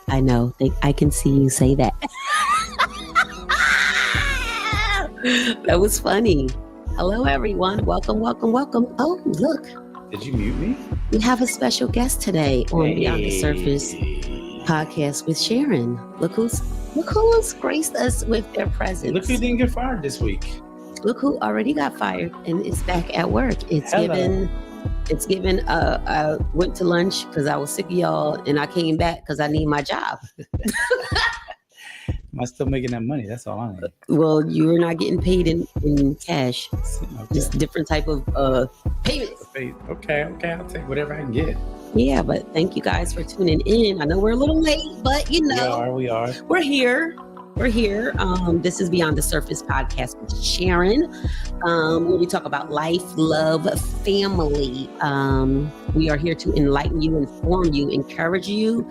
I know. I can see you say that. That was funny. Hello, everyone. Welcome. Oh, look. Did you mute me? We have a special guest today on Beyond the Surface podcast with Sharen. Look who's graced us with their presence. Look who didn't get fired this week. Look who already got fired and is back at work. I went to lunch because I was sick of y'all, and I came back because I need my job. Am I still making that money? That's all I need. Well, you're not getting paid in cash. Okay. Just different type of payments. Okay, I'll take whatever I can get. Yeah, but thank you guys for tuning in. I know we're a little late, but We are. We're here. This is Beyond the Surface podcast with Sharen, where we talk about life, love, family. We are here to enlighten you, inform you, encourage you,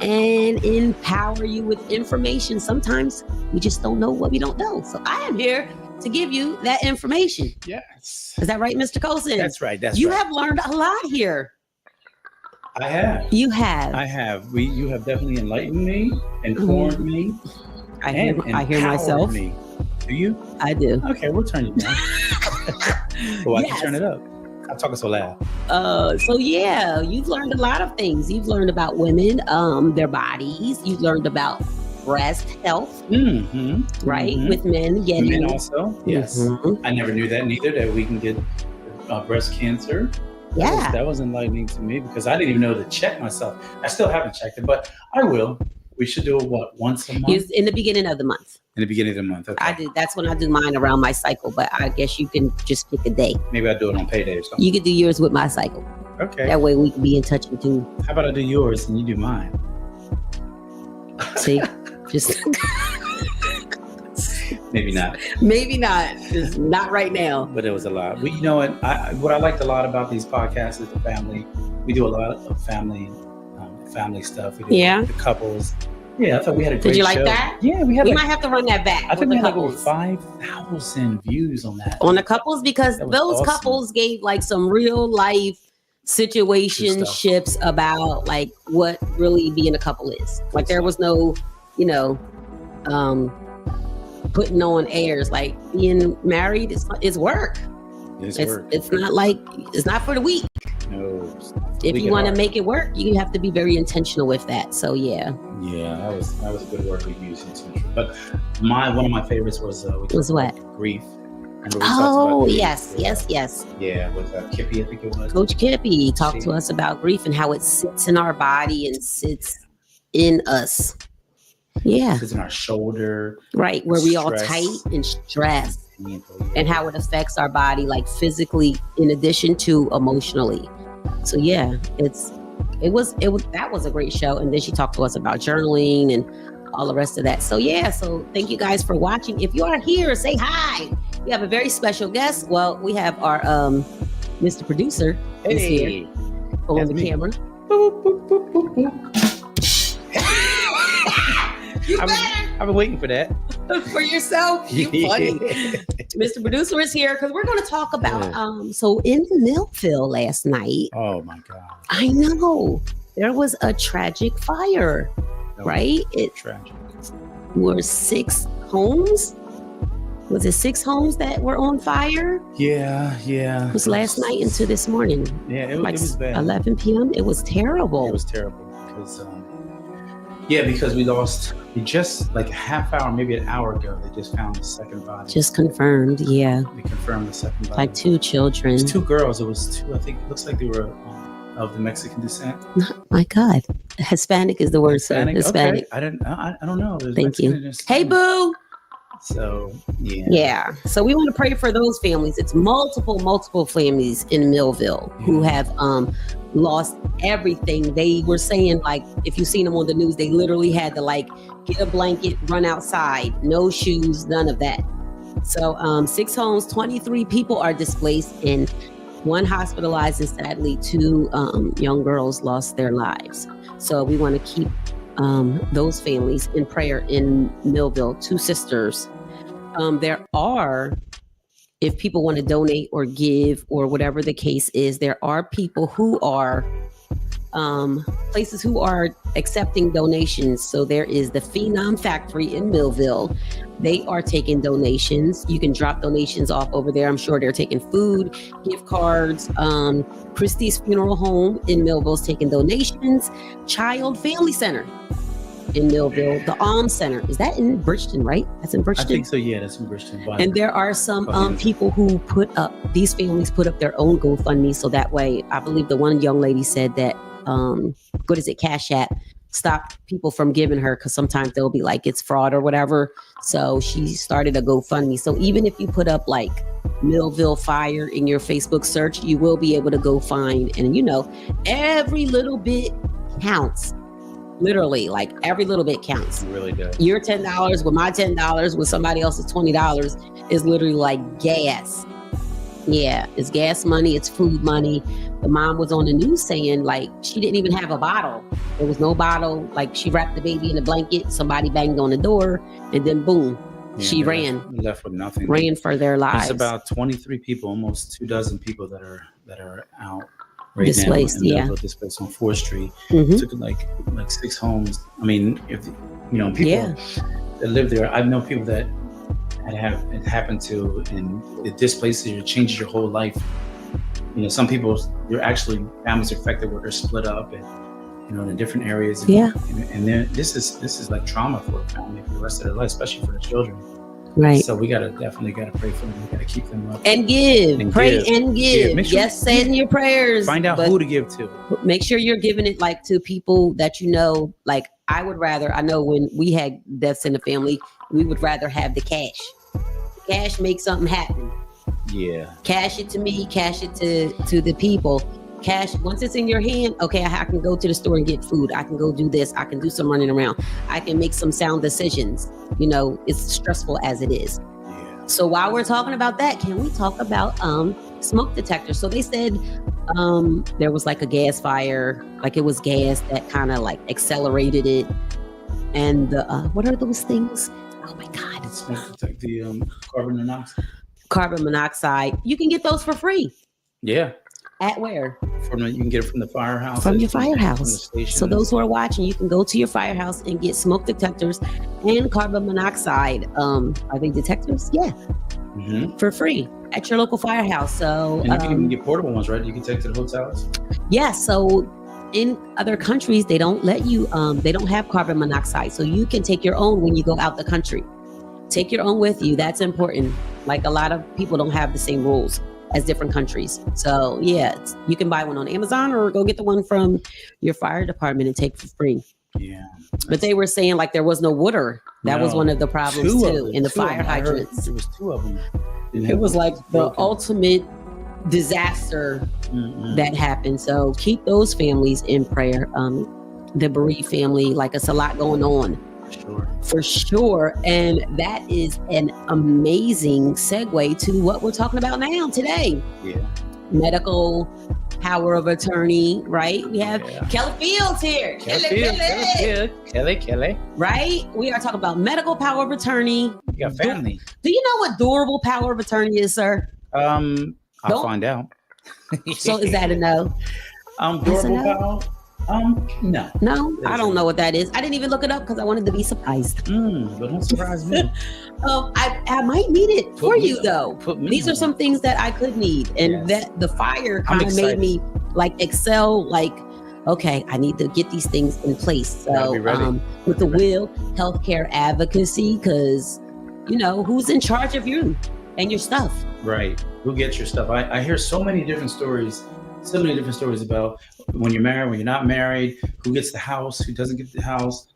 and empower you with information. Sometimes we just don't know what we don't know. So I am here to give you that information. Yes. Is that right, Mr. Colson? That's right. You have learned a lot here. I have. You have. I have. You have definitely enlightened me, informed me. I hear myself. Me. Do you? I do. Okay, we'll turn you down. Well, I can turn it up. I'm talking so loud. So yeah, you've learned a lot of things. You've learned about women, their bodies. You've learned about breast health, right? With men getting. Men also, yes. I never knew that neither, that we can get breast cancer. Yeah. That was enlightening to me because I didn't even know to check myself. I still haven't checked it, but I will. We should do it, once a month? In the beginning of the month. In the beginning of the month, okay. I do. That's when I do mine around my cycle, but I guess you can just pick a day. Maybe I'll do it on payday or something. You could do yours with my cycle. Okay. That way we can be in touch with you. How about I do yours and you do mine? See? Just... Maybe not. Just not right now. But it was a lot. Well, you know what I liked a lot about these podcasts is the family. We do a lot of family stuff. We do the couples. Yeah, I thought we had a great show. Did you like that? Yeah, we might have to run that back. I think we had like over 5,000 views on that. On the couples, because those couples gave like some real life situationships about like what really being a couple is. Like there was no, putting on airs. Like being married is work. It's work. It's not for the week. No. If you want to make it work, you have to be very intentional with that. So yeah. Yeah, that was good word we used. But one of my favorites was what? Grief. Yes. Yeah, with Kippy, I think it was. Coach Kippy talked to us about grief and how it sits in our body and sits in us. Yeah. Sits in our shoulder. Right, where we all tight and stressed. And how it affects our body, like physically, in addition to emotionally. So yeah, that was a great show. And then she talked to us about journaling and all the rest of that. So yeah, so thank you guys for watching. If you are here, say hi. We have a very special guest. Well, we have our Mr. Producer is here on the camera. Boop, boop, boop, boop, boop. You better. I've been waiting for that. For yourself. You funny. Mr. Producer is here because we're going to talk about, so in Millville last night. Oh my God. I know. There was a tragic fire, right? Tragic. Were 6 homes? Was it 6 homes that were on fire? Yeah. It was last night into this morning. Yeah, it was bad. 11 p.m. It was terrible. It was terrible because we lost just like a half hour, maybe an hour ago. They just found the second body. Just confirmed, yeah. They confirmed the second body. Like 2 children. It was 2 girls. It was 2. I think it looks like they were of the Mexican descent. My God, Hispanic is the word. Hispanic. Okay. I don't know. There's Thank Mexican you. Hey, boo. So yeah. So we want to pray for those families. It's multiple families in Millville who have lost everything. They were saying, like, if you've seen them on the news, they literally had to like get a blanket, run outside, no shoes, none of that. So 6 homes, 23 people are displaced, and 1 hospitalized, and sadly 2 young girls lost their lives. So we want to keep those families in prayer in Millville. 2 sisters. There are, if people want to donate or give or whatever the case is, there are people who are places who are accepting donations. So there is the Phenom Factory in Millville. They are taking donations. You can drop donations off over there. I'm sure they're taking food, gift cards. Christie's Funeral Home in Millville is taking donations. Child Family Center in Millville. The Alm Center, is that in Bridgeton, right? That's in Bridgeton? I think so, yeah, that's in Bridgeton. And there are some people who these families put up their own GoFundMe, so that way, I believe the one young lady said that, Cash App, stop people from giving her, because sometimes they'll be like, it's fraud or whatever. So she started a GoFundMe. So even if you put up like Millville Fire in your Facebook search, you will be able to go find, and every little bit counts. Literally, like every little bit counts. It really does. Your $10 with my $10 with somebody else's $20 is literally like gas. Yeah, it's gas money, it's food money. The mom was on the news saying like she didn't even have a bottle. There was no bottle. Like she wrapped the baby in a blanket, somebody banged on the door, and then boom, she ran. Left with nothing. Ran for their lives. There's about 23 people, almost 24 people that are out. Right Displaced, now, displaced on 4th Street. Took like 6 homes. I mean, if people that live there, I know people that it happened to, and it displaces you, it changes your whole life. Some people, they're actually families affected where they're split up and in different areas. And this is like trauma for a family for the rest of their life, especially for the children. Right. So we definitely gotta pray for them. We gotta keep them up. And give. Pray and give. Sure, say in your prayers. Find out who to give to. Make sure you're giving it like to people that like I know when we had deaths in the family, we would rather have the cash. Cash makes something happen. Yeah. Cash it to me, cash it to the people. Cash, once it's in your hand, okay, I can go to the store and get food. I can go do this. I can do some running around. I can make some sound decisions. It's stressful as it is. Yeah. So while we're talking about that, can we talk about smoke detectors? So they said there was like a gas fire, like it was gas that kind of like accelerated it. And what are those things? Oh my God. It's smoke detect the carbon monoxide. Carbon monoxide. You can get those for free. Yeah. At where? You can get it from the firehouse. From your firehouse. So those who are watching, you can go to your firehouse and get smoke detectors and carbon monoxide. Are they detectors? Yeah. For free at your local firehouse. So and you can even get portable ones, right? You can take to the hotels. Yeah. So in other countries, they don't let you. They don't have carbon monoxide, so you can take your own when you go out the country. Take your own with you. That's important. Like a lot of people don't have the same rules as different countries. So yeah, you can buy one on Amazon or go get the one from your fire department and take for free. Yeah. But they were saying like there was no water. That was one of the problems too in the fire hydrants. There was 2 of them. It was like the ultimate disaster that happened. So keep those families in prayer. The bereaved family, like it's a lot going on. For sure. And that is an amazing segue to what we're talking about now today. Yeah. Medical power of attorney, right? We have Kellie Fields here. Kellie. Right? We are talking about medical power of attorney. You got family. Do you know what durable power of attorney is, sir? I'll find out. So is that a no? Durable power? No. No, I don't know what that is. I didn't even look it up because I wanted to be surprised. But don't surprise me. I might need it for you though. These are some things that I could need, and that the fire kind of made me like excel. Like, okay, I need to get these things in place. So with the will, healthcare advocacy, because who's in charge of you and your stuff. Right. Who gets your stuff? I hear so many different stories about when you're married, when you're not married, who gets the house, who doesn't get the house.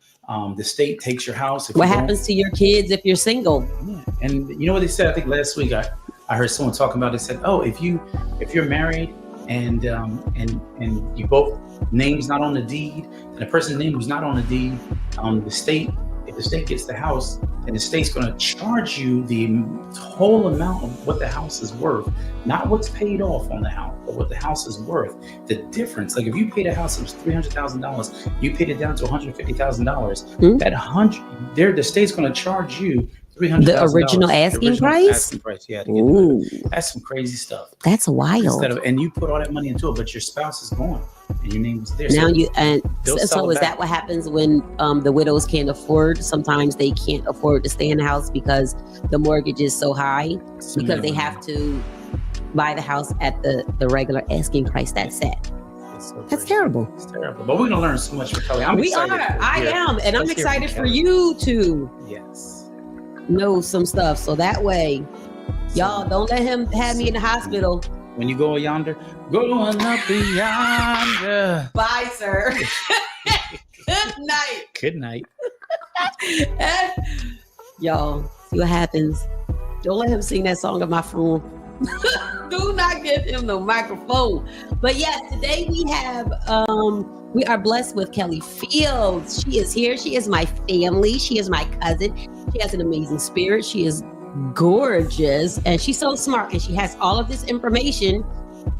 The state takes your house. What happens to your kids if you're single? Yeah. And you know what they said? I think last week I heard someone talking about it. They said, if you're married and you both names not on the deed, and the person's name who's not on the deed, if the state gets the house, and the state's going to charge you the whole amount of what the house is worth, not what's paid off on the house, but what the house is worth. The difference, like if you paid a house that was $300,000, you paid it down to $150,000. That the state's going to charge you The original asking price? Asking price, yeah. Ooh. That's some crazy stuff. That's wild. And you put all that money into it, but your spouse is gone and your name was there. Now so is that what happens when the widows can't afford? Sometimes they can't afford to stay in the house because the mortgage is so high because they have to buy the house at the regular asking price. That's sad. That's terrible. It's terrible. But we're going to learn so much from Kellie. I'm excited. I am. And I'm excited for you to know some stuff. So that way, y'all don't let him have me in the hospital. When you go yonder, going up yonder. Bye, sir. Good night. Good night. Y'all, see what happens. Don't let him sing that song on my phone. Do not give him no microphone. But yes, today we are blessed with Kellie Fields. She is here. She is my family. She is my cousin. She has an amazing spirit. She is gorgeous and she's so smart, and she has all of this information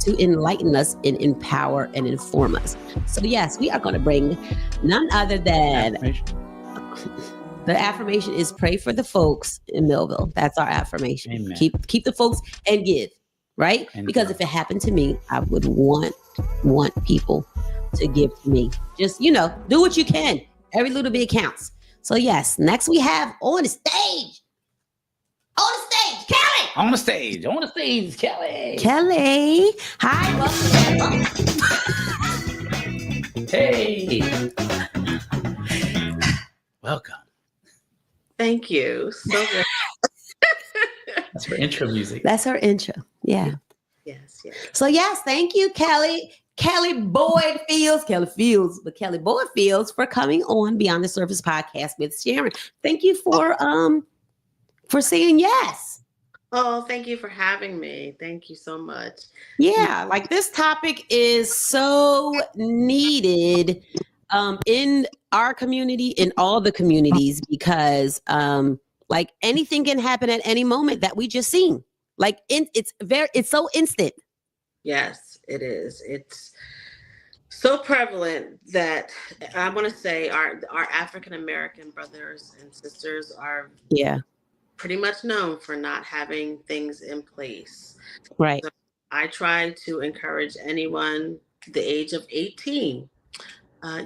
to enlighten us and empower and inform us. So yes, we are going to bring none other than the affirmation is pray for the folks in Millville. That's our affirmation. Amen. Keep the folks and give, right? And because if it happened to me, I would want people to give to me. Just, do what you can. Every little bit counts. So yes, next we have on the stage, Kellie. On the stage, Kellie. Kellie. Hi, welcome. Hey. Welcome. Thank you. So good. That's her intro music. That's her intro. Yeah. Yes. So yes, thank you, Kellie. Kellie Boyd Fields, but Kellie Boyd Fields for coming on Beyond the Surface podcast with Sharen. Thank you for saying yes. Oh, thank you for having me. Thank you so much. Yeah, like this topic is so needed in our community, in all the communities, because like anything can happen at any moment that we just seen. Like it's so instant. Yes, it is. It's so prevalent that I want to say our African American brothers and sisters are pretty much known for not having things in place. Right. So I try to encourage anyone the age of 18.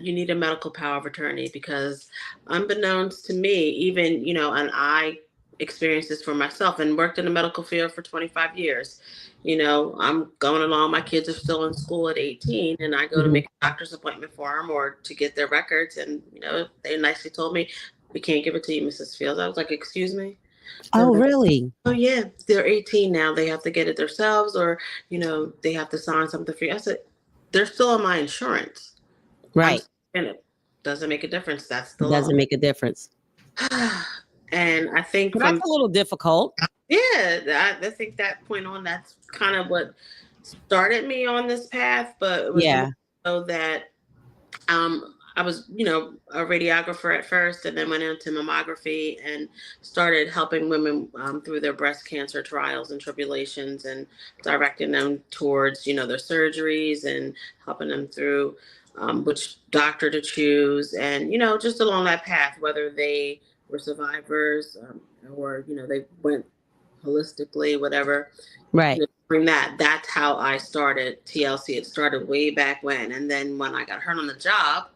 You need a medical power of attorney, because unbeknownst to me, even, and I experienced this for myself and worked in the medical field for 25 years. I'm going along, my kids are still in school at 18, and I go to make a doctor's appointment for them or to get their records. And, they nicely told me, we can't give it to you, Mrs. Fields. I was like, excuse me? Oh, really? Oh, yeah. They're 18 now. They have to get it themselves, or, they have to sign something for you. I said, they're still on my insurance. Right. And it doesn't make a difference. That's the law. Doesn't make a difference. And I think that's a little difficult. Yeah. I think that point on, that's kind of what started me on this path. But it was so that I was, a radiographer at first, and then went into mammography and started helping women through their breast cancer trials and tribulations, and directing them towards, their surgeries, and helping them through which doctor to choose, and, just along that path, whether they were survivors or, they went holistically, whatever. Right. That's how I started TLC. It started way back when. And then when I got hurt on the job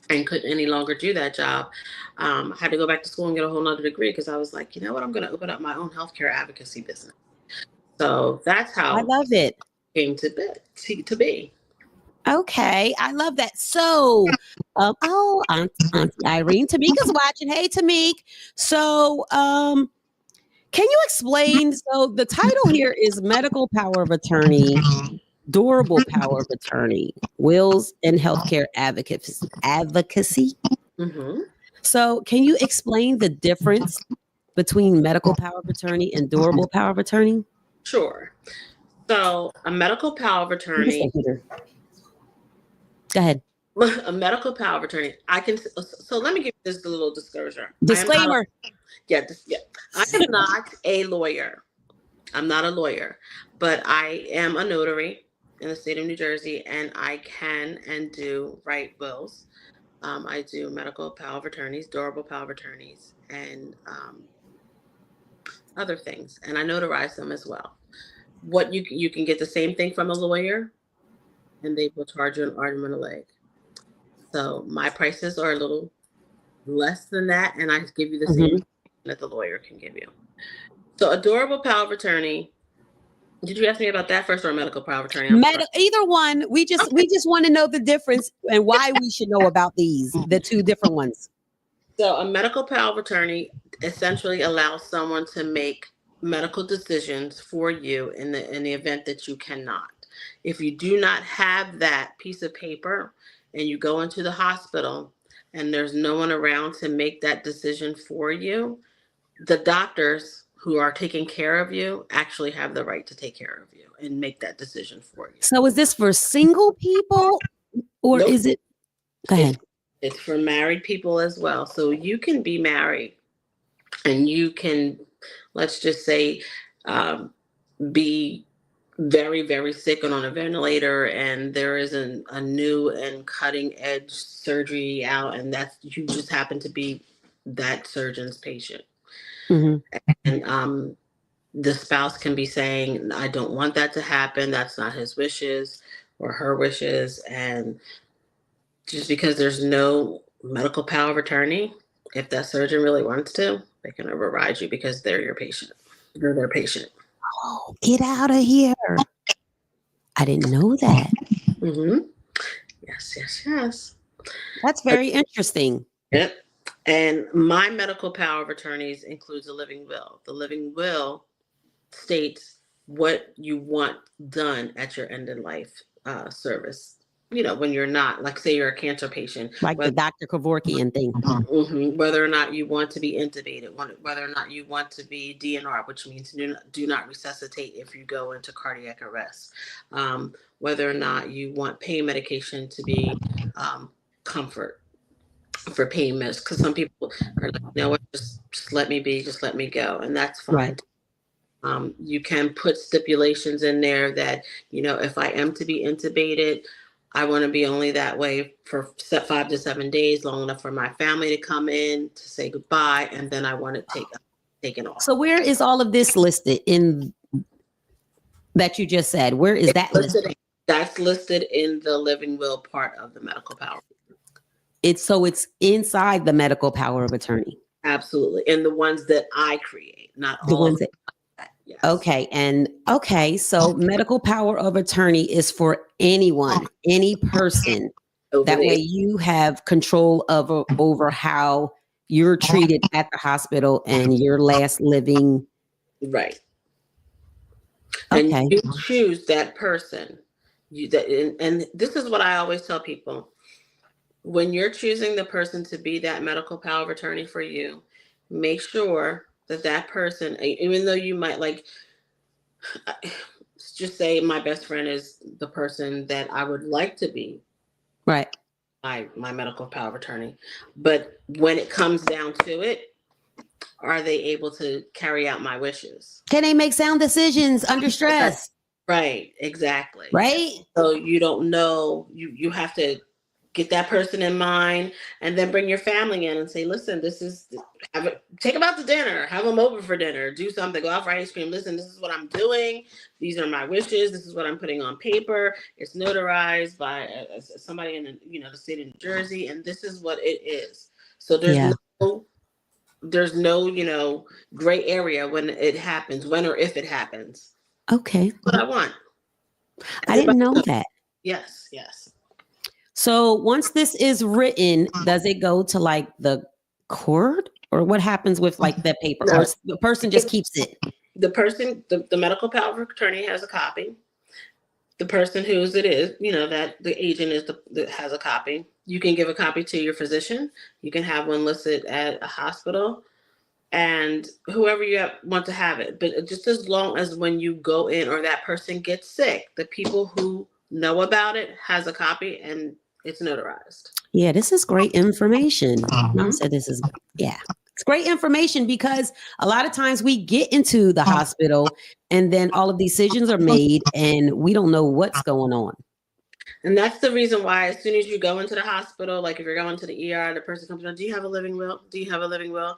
and couldn't any longer do that job, I had to go back to school and get a whole nother degree, because I was like, you know what, I'm going to open up my own healthcare advocacy business. So that's how I love it came to be. Okay, I love that. So, Auntie Irene, Tamika's watching. Hey, Tamika. So, can you explain? So, the title here is Medical Power of Attorney, Durable Power of Attorney, Wills and Healthcare Advocacy. Mm-hmm. So, can you explain the difference between medical power of attorney and durable power of attorney? Sure. So, a medical power of attorney. Go ahead. A medical power of attorney. So let me give you this little disclosure. Disclaimer. I am not a lawyer. I'm not a lawyer, but I am a notary in the state of New Jersey, and I can and do write wills. I do medical power of attorneys, durable power of attorneys, and other things, and I notarize them as well. What you can get the same thing from a lawyer, and they will charge you an arm and a leg. So my prices are a little less than that, and I give you the same Mhm. that the lawyer can give you. So adorable power of attorney. Did you ask me about that first or a medical power of attorney? I'm sorry. Either one. We just want to know the difference and why we should know about the two different ones. So a medical power of attorney essentially allows someone to make medical decisions for you in the event that you cannot. If you do not have that piece of paper and you go into the hospital and there's no one around to make that decision for you, the doctors who are taking care of you actually have the right to take care of you and make that decision for you. So is this for single people or Nope. is it? Go ahead. It's for married people as well. So you can be married and you can, let's just say, be very, very sick and on a ventilator, and there is a new and cutting edge surgery out, and that's you just happen to be that surgeon's patient. Mm-hmm. And the spouse can be saying, I don't want that to happen. That's not his wishes or her wishes. And just because there's no medical power of attorney, if that surgeon really wants to, they can override you because they're your patient. You're their patient. Oh, get out of here. I didn't know that. Mm-hmm. Yes, yes, yes. That's very interesting. Yep. And my medical power of attorneys includes a living will. The living will states what you want done at your end of life service. You know, when you're not, like say you're a cancer patient. Like the Dr. Kevorkian thing. Mm-hmm, whether or not you want to be intubated, whether or not you want to be DNR, which means do not resuscitate if you go into cardiac arrest. Whether or not you want pain medication to be comfort for pain meds, because some people are like, you know what, just let me be, just let me go, and that's fine. Right. You can put stipulations in there that, you know, if I am to be intubated, I want to be only that way for 5 to 7 days, long enough for my family to come in to say goodbye, and then I want to take it off. So where is all of this listed in that you just said? Where is that listed? That's listed in the living will part of the medical power. It's inside the medical power of attorney. Absolutely. And the ones that I create, not the all ones of that. Yes. Okay. So medical power of attorney is for anyone, any person. That way you have control over how you're treated at the hospital and your last living. Right. Okay. And you choose that person. And this is what I always tell people. When you're choosing the person to be that medical power of attorney for you, make sure that person, even though you might like, just say my best friend is the person that I would like to be. Right. My medical power of attorney. But when it comes down to it, are they able to carry out my wishes? Can they make sound decisions under stress? Right, exactly. Right. So you don't know, you have to get that person in mind and then bring your family in and say, listen, take them out to dinner, have them over for dinner, do something, go out for ice cream. Listen, this is what I'm doing. These are my wishes. This is what I'm putting on paper. It's notarized by somebody in the state of New Jersey. And this is what it is. So there's no gray area when it happens, when or if it happens. Okay. That's what I want. I didn't know that. Yes. So once this is written, does it go to like the court, or what happens with like that paper? No. Or the person just keeps it? The person, the medical power of attorney has a copy. The person whose it is, that the agent is that has a copy. You can give a copy to your physician. You can have one listed at a hospital, and whoever you want to have it. But just as long as when you go in or that person gets sick, the people who know about it has a copy and it's notarized. Yeah, this is great information. Mom said it's great information, because a lot of times we get into the hospital and then all of these decisions are made and we don't know what's going on. And that's the reason why as soon as you go into the hospital, like if you're going to the ER, the person comes around, do you have a living will? Do you have a living will?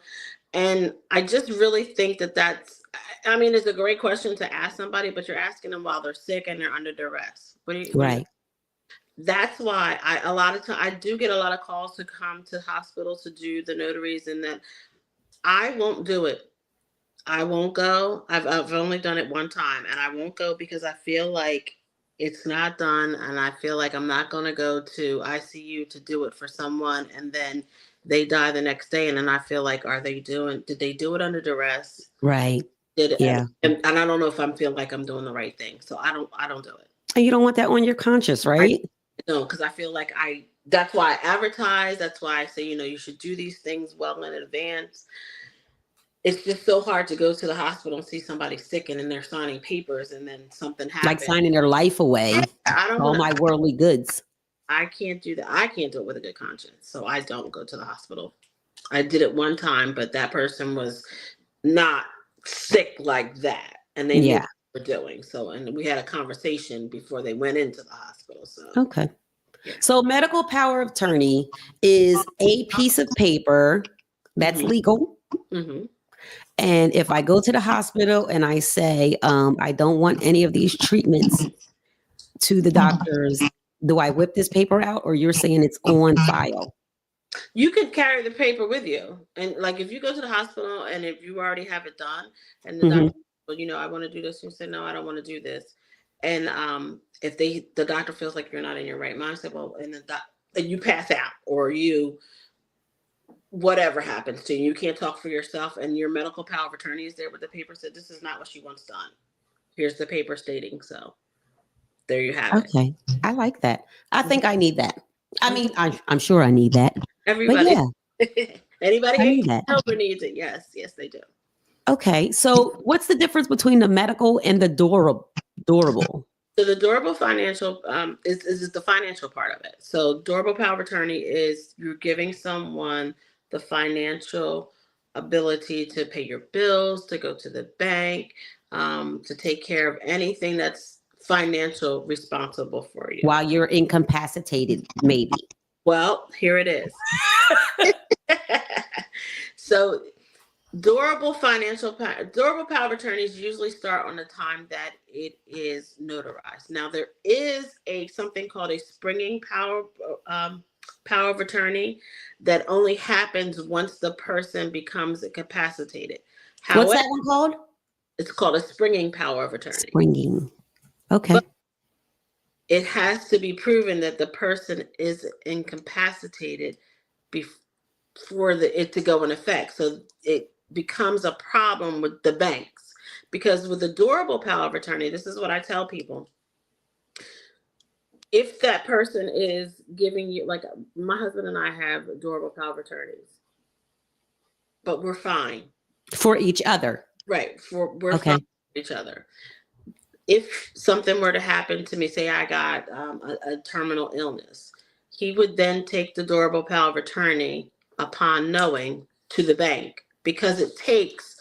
And I just really think that that's I mean, it's a great question to ask somebody, but you're asking them while they're sick and they're under duress. Right. That's why a lot of time I do get a lot of calls to come to hospitals to do the notaries, and that I won't do it. I won't go. I've only done it one time, and I won't go because I feel like it's not done, and I feel like I'm not going to go to ICU to do it for someone, and then they die the next day, and then I feel like, did they do it under duress? Right. And I don't know if I'm feeling like I'm doing the right thing, so I don't do it. And you don't want that on your conscience, right? No, because I feel like that's why I advertise. That's why I say, you should do these things well in advance. It's just so hard to go to the hospital and see somebody sick and then they're signing papers and then something happens. Like signing their life away. All my worldly goods. I can't do that. I can't do it with a good conscience. So I don't go to the hospital. I did it one time, but that person was not sick like that. And they knew what they were doing. So, and we had a conversation before they went into the hospital. So, okay. Yeah. So medical power of attorney is a piece of paper that's legal. Mm-hmm. And if I go to the hospital and I say, I don't want any of these treatments to the doctors, do I whip this paper out, or you're saying it's on file? You can carry the paper with you. And like, if you go to the hospital and if you already have it done and the doctor, well, I want to do this. You say, no, I don't want to do this. And if the doctor feels like you're not in your right mind, say, well, and you pass out, or whatever happens to you, you can't talk for yourself, and your medical power of attorney is there with the paper, said this is not what she wants done. Here's the paper stating so. There you have it. Okay, I like that. I think I need that. I mean, I'm sure I need that. Everybody, anybody over needs it. Yes, they do. Okay, so what's the difference between the medical and the durable? So the durable financial is the financial part of it. So durable power of attorney is you're giving someone the financial ability to pay your bills, to go to the bank, to take care of anything that's financial responsible for you. While you're incapacitated, maybe. Well, here it is. So durable power of attorneys usually start on the time that it is notarized. Now there is something called a springing power of attorney that only happens once the person becomes incapacitated. However, what's that one called? It's called a springing power of attorney. Springing. Okay. But it has to be proven that the person is incapacitated before it to go in effect. So it becomes a problem with the banks, because with the durable power of attorney, this is what I tell people. If that person is giving you, like my husband and I have durable power of attorneys, but we're fine. For each other. Right. We're fine for each other. If something were to happen to me, say I got a terminal illness, he would then take the durable power of attorney upon knowing to the bank, because it takes,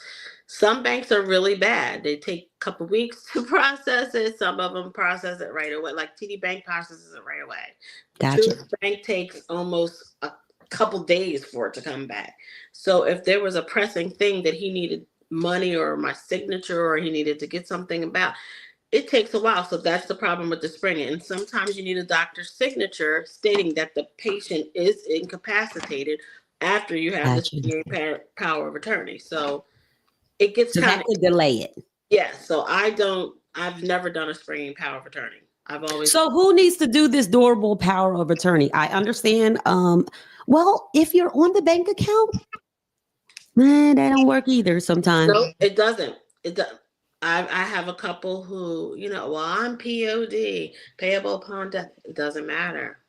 some banks are really bad. They take a couple weeks to process it. Some of them process it right away. Like TD Bank processes it right away. Gotcha. The bank takes almost a couple days for it to come back. So if there was a pressing thing that he needed money or my signature, or he needed to get something about, it takes a while. So that's the problem with the springing. And sometimes you need a doctor's signature stating that the patient is incapacitated after you have the springing power of attorney. So it gets so that could delay it. Yeah. So I've never done a springing power of attorney. I've always. So who needs to do this durable power of attorney? I understand. Well, if you're on the bank account, man, that don't work either sometimes. No, it doesn't. It does. I have a couple who, well, I'm POD, payable upon death. It doesn't matter.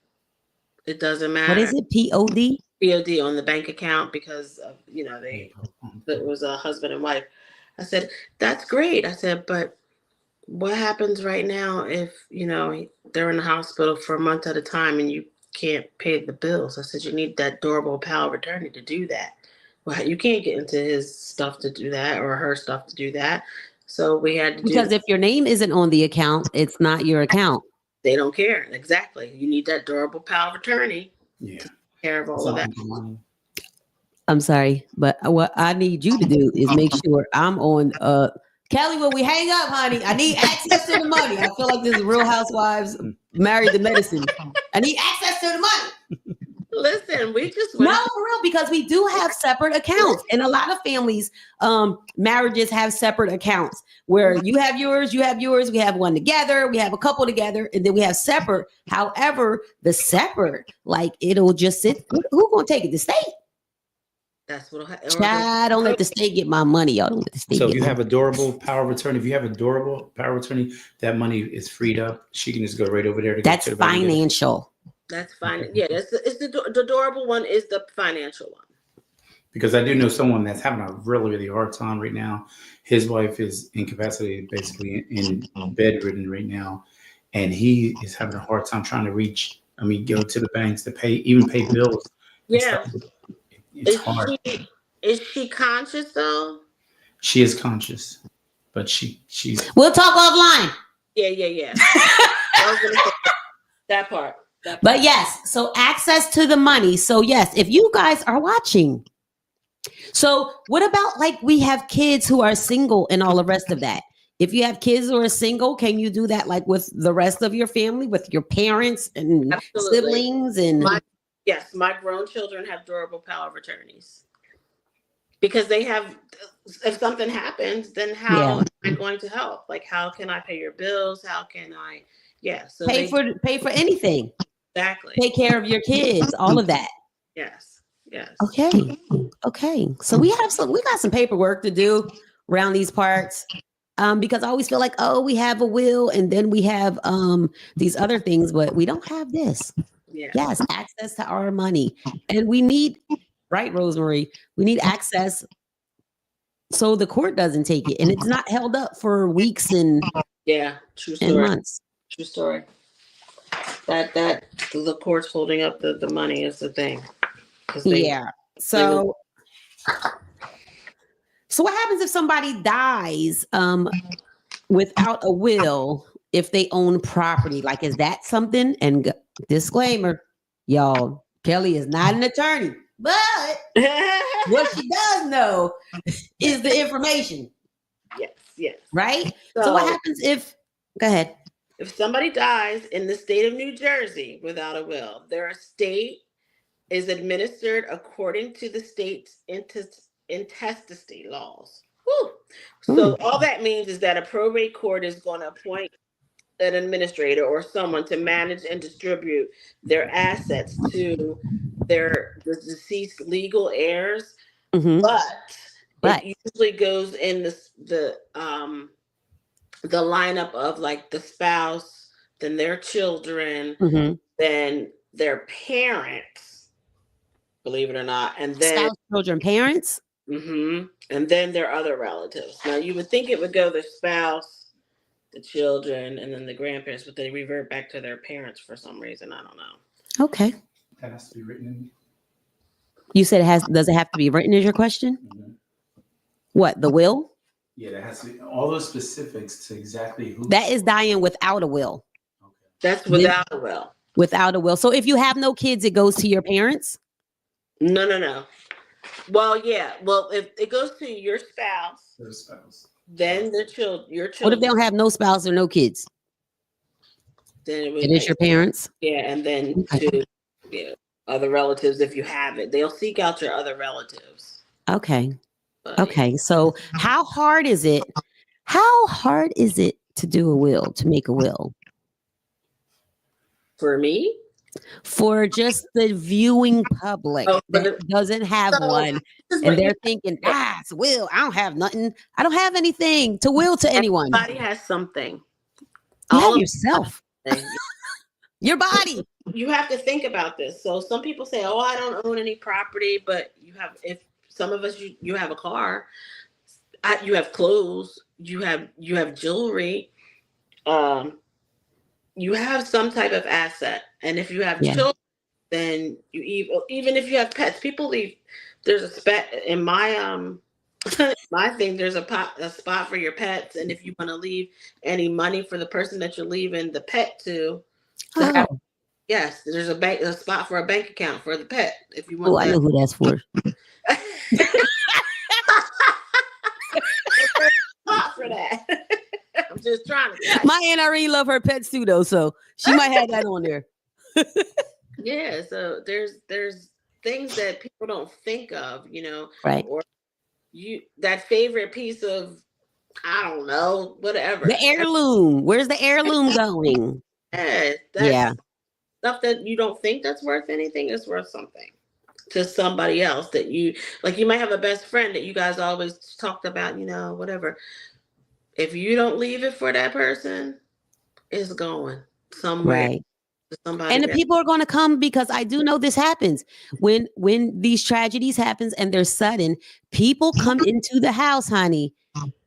It doesn't matter. What is it? POD? POD on the bank account, because of, it was a husband and wife. I said, that's great. I said, but what happens right now if, they're in the hospital for a month at a time and you can't pay the bills? I said, you need that durable power of attorney to do that. Well, you can't get into his stuff to do that, or her stuff to do that. So we had to because if your name isn't on the account, it's not your account. They don't care. Exactly. You need that durable power of attorney. Yeah. To take care of all of that. I'm sorry, but what I need you to do is make sure I'm on. Kelly, when we hang up, honey, I need access to the money. I feel like this is Real Housewives Married to Medicine. I need access to the money. Listen, we just no, for real, because we do have separate accounts, and a lot of families, marriages have separate accounts where you have yours, we have one together, we have a couple together, and then we have separate. However, the separate, like it'll just sit. Who gonna take it? The state. That's what'll happen. Child, don't let the state get my money. Y'all don't let the state. So if you have a durable power of attorney, that money is freed up. She can just go right over there. That's financial. That's fine. Yeah, it's the durable one is the financial one. Because I do know someone that's having a really, really hard time right now. His wife is incapacitated, basically in bedridden right now, and he is having a hard time trying to go to the banks to pay bills. Yeah. It's hard. Is she conscious though? She is conscious, but she's. We'll talk offline. Yeah. I was gonna say that part. But yes, so access to the money. So yes, if you guys are watching. So what about like we have kids who are single and all the rest of that? If you have kids who are single, can you do that like with the rest of your family, with your parents and siblings and? Yes, my grown children have durable power of attorneys because they have. If something happens, then how am I going to help? Like, how can I pay your bills? How can I? Yeah, so pay for anything. Exactly. Take care of your kids. All of that. Yes. Okay. So we got some paperwork to do around these parts. Because I always feel like, we have a will and then we have these other things, but we don't have this. Yeah. Yes, access to our money. And we need, right, Rosemary? We need access so the court doesn't take it. And it's not held up for weeks and true story. And months. True story. That the court's holding up the money is the thing. So what happens if somebody dies without a will if they own property? Like, is that something? And disclaimer, y'all, Kelly is not an attorney, but what she does know is the information. Yes. Right? So what happens if, go ahead. If somebody dies in the state of New Jersey without a will, their estate is administered according to the state's intestacy laws. So all that means is that a probate court is going to appoint an administrator or someone to manage and distribute their assets to the deceased legal heirs. Mm-hmm. But it usually goes in the lineup of like the spouse, then their children, then their parents, believe it or not, and then spouse, children, parents, and then their other relatives. Now you would think it would go the spouse, the children, and then the grandparents, but they revert back to their parents for some reason. I don't know. Okay. That has to be written in. You said does it have to be written, is your question? Mm-hmm. What, the will? Yeah, that has to be all those specifics to exactly who. That is dying without a will. Okay. That's without a will. Without a will. So if you have no kids, it goes to your parents? No. Well, yeah. Well, if it goes to your spouse, then your children. What if they don't have no spouse or no kids? Then it is your parents? Yeah, and then to other relatives if you have it. They'll seek out your other relatives. Okay. Okay, so how hard is it? How hard is it to do a will, to make a will? For me? For just the viewing public that doesn't have one, and they're thinking, it's a will. I don't have nothing. I don't have anything to will to anyone. Everybody has something. You have yourself. Your body. You have to think about this. So some people say, I don't own any property, but if some of us, you have a car, you have clothes, you have jewelry, you have some type of asset. And if you have children, then even if you have pets, people leave. There's in my my thing. There's a spot for your pets, and if you want to leave any money for the person that you're leaving the pet to yes, there's a spot for a bank account for the pet. If you want. I know who that's for. For that. I'm just trying to. My NRE love her pets too, though, so she might have that on there. Yeah, so there's things that people don't think of, Right. or that favorite piece of, I don't know, whatever. The heirloom. Where's the heirloom going? Yeah, that's stuff that you don't think that's worth anything is worth something to somebody else. That you might have a best friend that you guys always talked about, whatever. If you don't leave it for that person, it's going somewhere. Right. Somebody and the people are going to come, because I do know this happens when these tragedies happens and they're sudden. People come into the house, honey,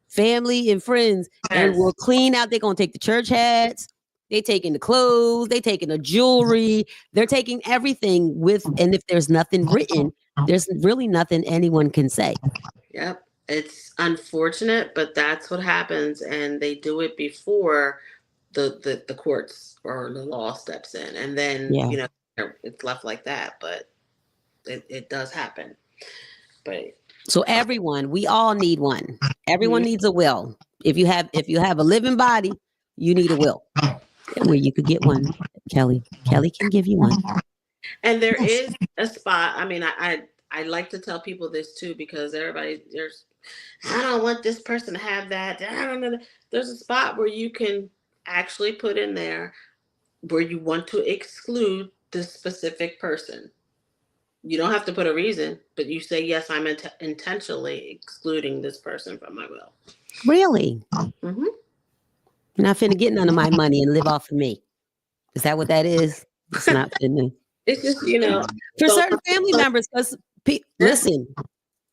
family and friends, and will clean out. They're going to take the church hats. They taking the clothes. They taking the jewelry. They're taking everything with. And if there's nothing written, there's really nothing anyone can say. Yep. It's unfortunate, but that's what happens. And they do it before the courts or the law steps in. And then, it's left like that. But it does happen. But so everyone, we all need one. Everyone needs a will. If you have a living body, you need a will. Where you could get one, Kellie. Kellie can give you one. And there is a spot. I mean, I like to tell people this too, because I don't want this person to have that. I don't know. There's a spot where you can actually put in there where you want to exclude this specific person. You don't have to put a reason, but you say, yes, I'm intentionally excluding this person from my will. Really? Mm-hmm. You're not finna get none of my money and live off of me. Is that what that is? It's not finna. It's just, for certain family members, because listen,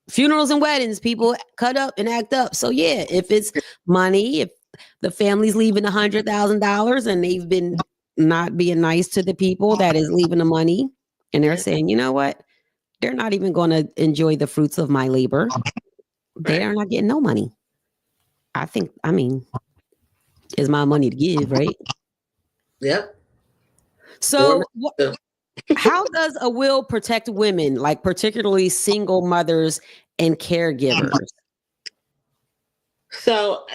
funerals and weddings, people cut up and act up. So yeah, if it's money, if the family's leaving $100,000 and they've been not being nice to the people that is leaving the money, and they're saying, you know what? They're not even going to enjoy the fruits of my labor. They are not getting no money. I mean, it's my money to give, right? Yep. So how does a will protect women, like particularly single mothers and caregivers? So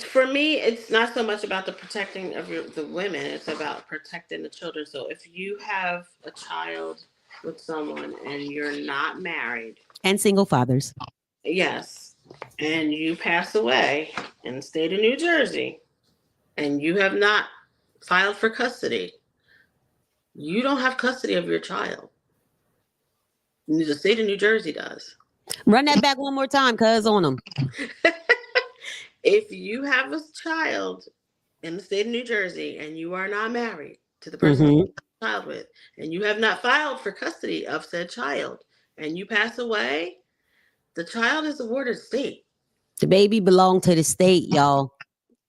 for me, it's not so much about the protecting of the women. It's about protecting the children. So if you have a child with someone and you're not married. And single fathers. Yes. And you pass away in the state of New Jersey and you have not filed for custody, you don't have custody of your child. The state of New Jersey does. Run that back one more time, cuz, on them. If you have a child in the state of New Jersey and you are not married to the person you have a child with, and you have not filed for custody of said child, and you pass away, the child is awarded state. The baby belonged to the state, y'all.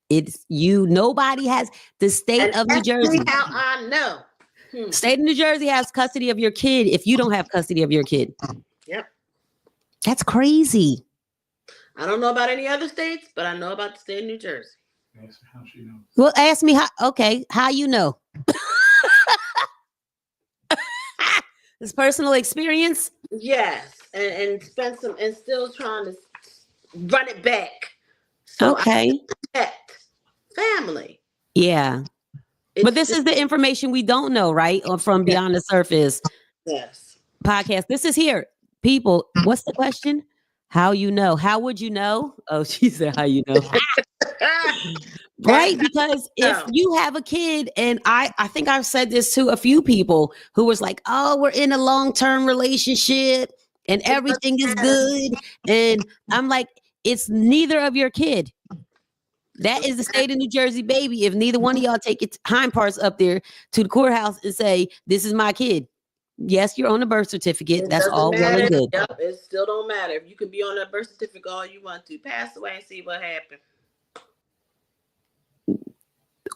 It's you. Nobody has the state of New Jersey. How I know. State of New Jersey has custody of your kid if you don't have custody of your kid. Yep. That's crazy. I don't know about any other states, but I know about the state of New Jersey. Ask her how she knows. Well, ask me how. Okay, how you know? This personal experience? Yes, and spend some, and still trying to run it back. So okay. I protect family. Yeah. But this is the information we don't know, right? Or from Beyond the Surface. Yes. Podcast. This is here. People, what's the question? How you know? How would you know? Oh, she said, how you know? Right? Because if you have a kid, and I think I've said this to a few people who was like, oh, we're in a long-term relationship and everything is good. And I'm like, it's neither of your kid. That is the state of New Jersey, baby. If neither one of y'all take your hind parts up there to the courthouse and say, this is my kid. Yes, you're on a birth certificate. That's all well and good. Yep, it still don't matter. If you can be on that birth certificate all you want to. Pass away and see what happened.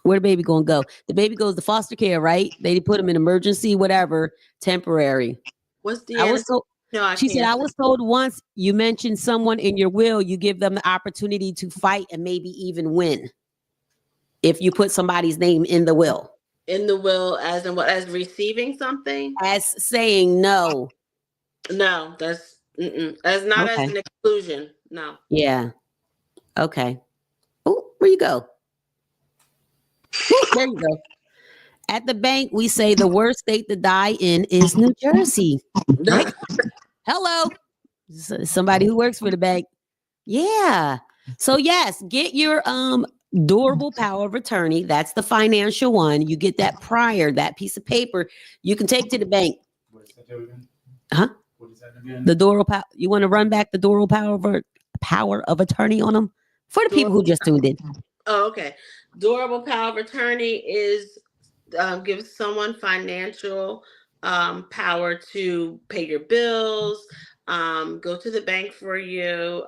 Where the baby gonna go? The baby goes to foster care, right? They put him in emergency, whatever, temporary. What's the She said, I was told once you mentioned someone in your will, you give them the opportunity to fight and maybe even win. If you put somebody's name in the will. In the will, as in what? As receiving something? As saying no. No, that's As not as Okay. an exclusion. No. Yeah. Okay. Oh, where you go? Ooh, there you go. At the bank, we say the worst state to die in is New Jersey. Right? Hello. Somebody who works for the bank. Yeah. So yes, get your durable power of attorney. That's the financial one. You get that prior, that piece of paper. You can take to the bank. What is that again? Huh? What is that again? The durable power. You want to run back the durable power of attorney on them for the people who just tuned in. Oh, okay. Durable power of attorney is gives someone financial power to pay your bills, go to the bank for you,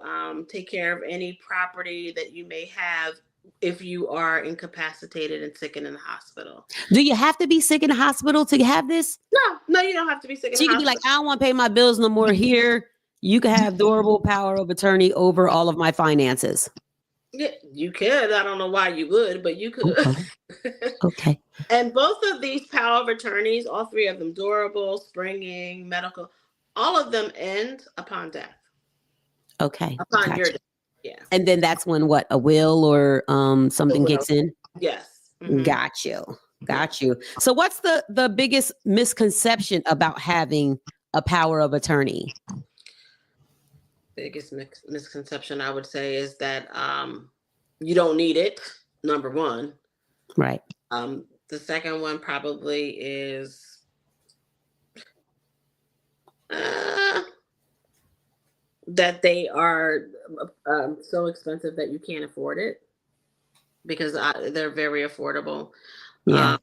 take care of any property that you may have if you are incapacitated and sick and in the hospital. Do you have to be sick in the hospital to have this? No, you don't have to be sick in So the you can hospital. be like, I don't want to pay my bills no more here. You can have durable power of attorney over all of my finances. Yeah, you could. I don't know why you would, but you could. Okay. And both of these power of attorneys, all three of them, durable, springing, medical, all of them end upon death. Okay. Upon your death. Yeah. And then that's when what, a will or something kicks in? Yes. Got you. So what's the biggest misconception about having a power of attorney? Biggest misconception I would say is that you don't need it, number one. Right. The second one probably is that they are so expensive that you can't afford it, because they're very affordable. Yeah.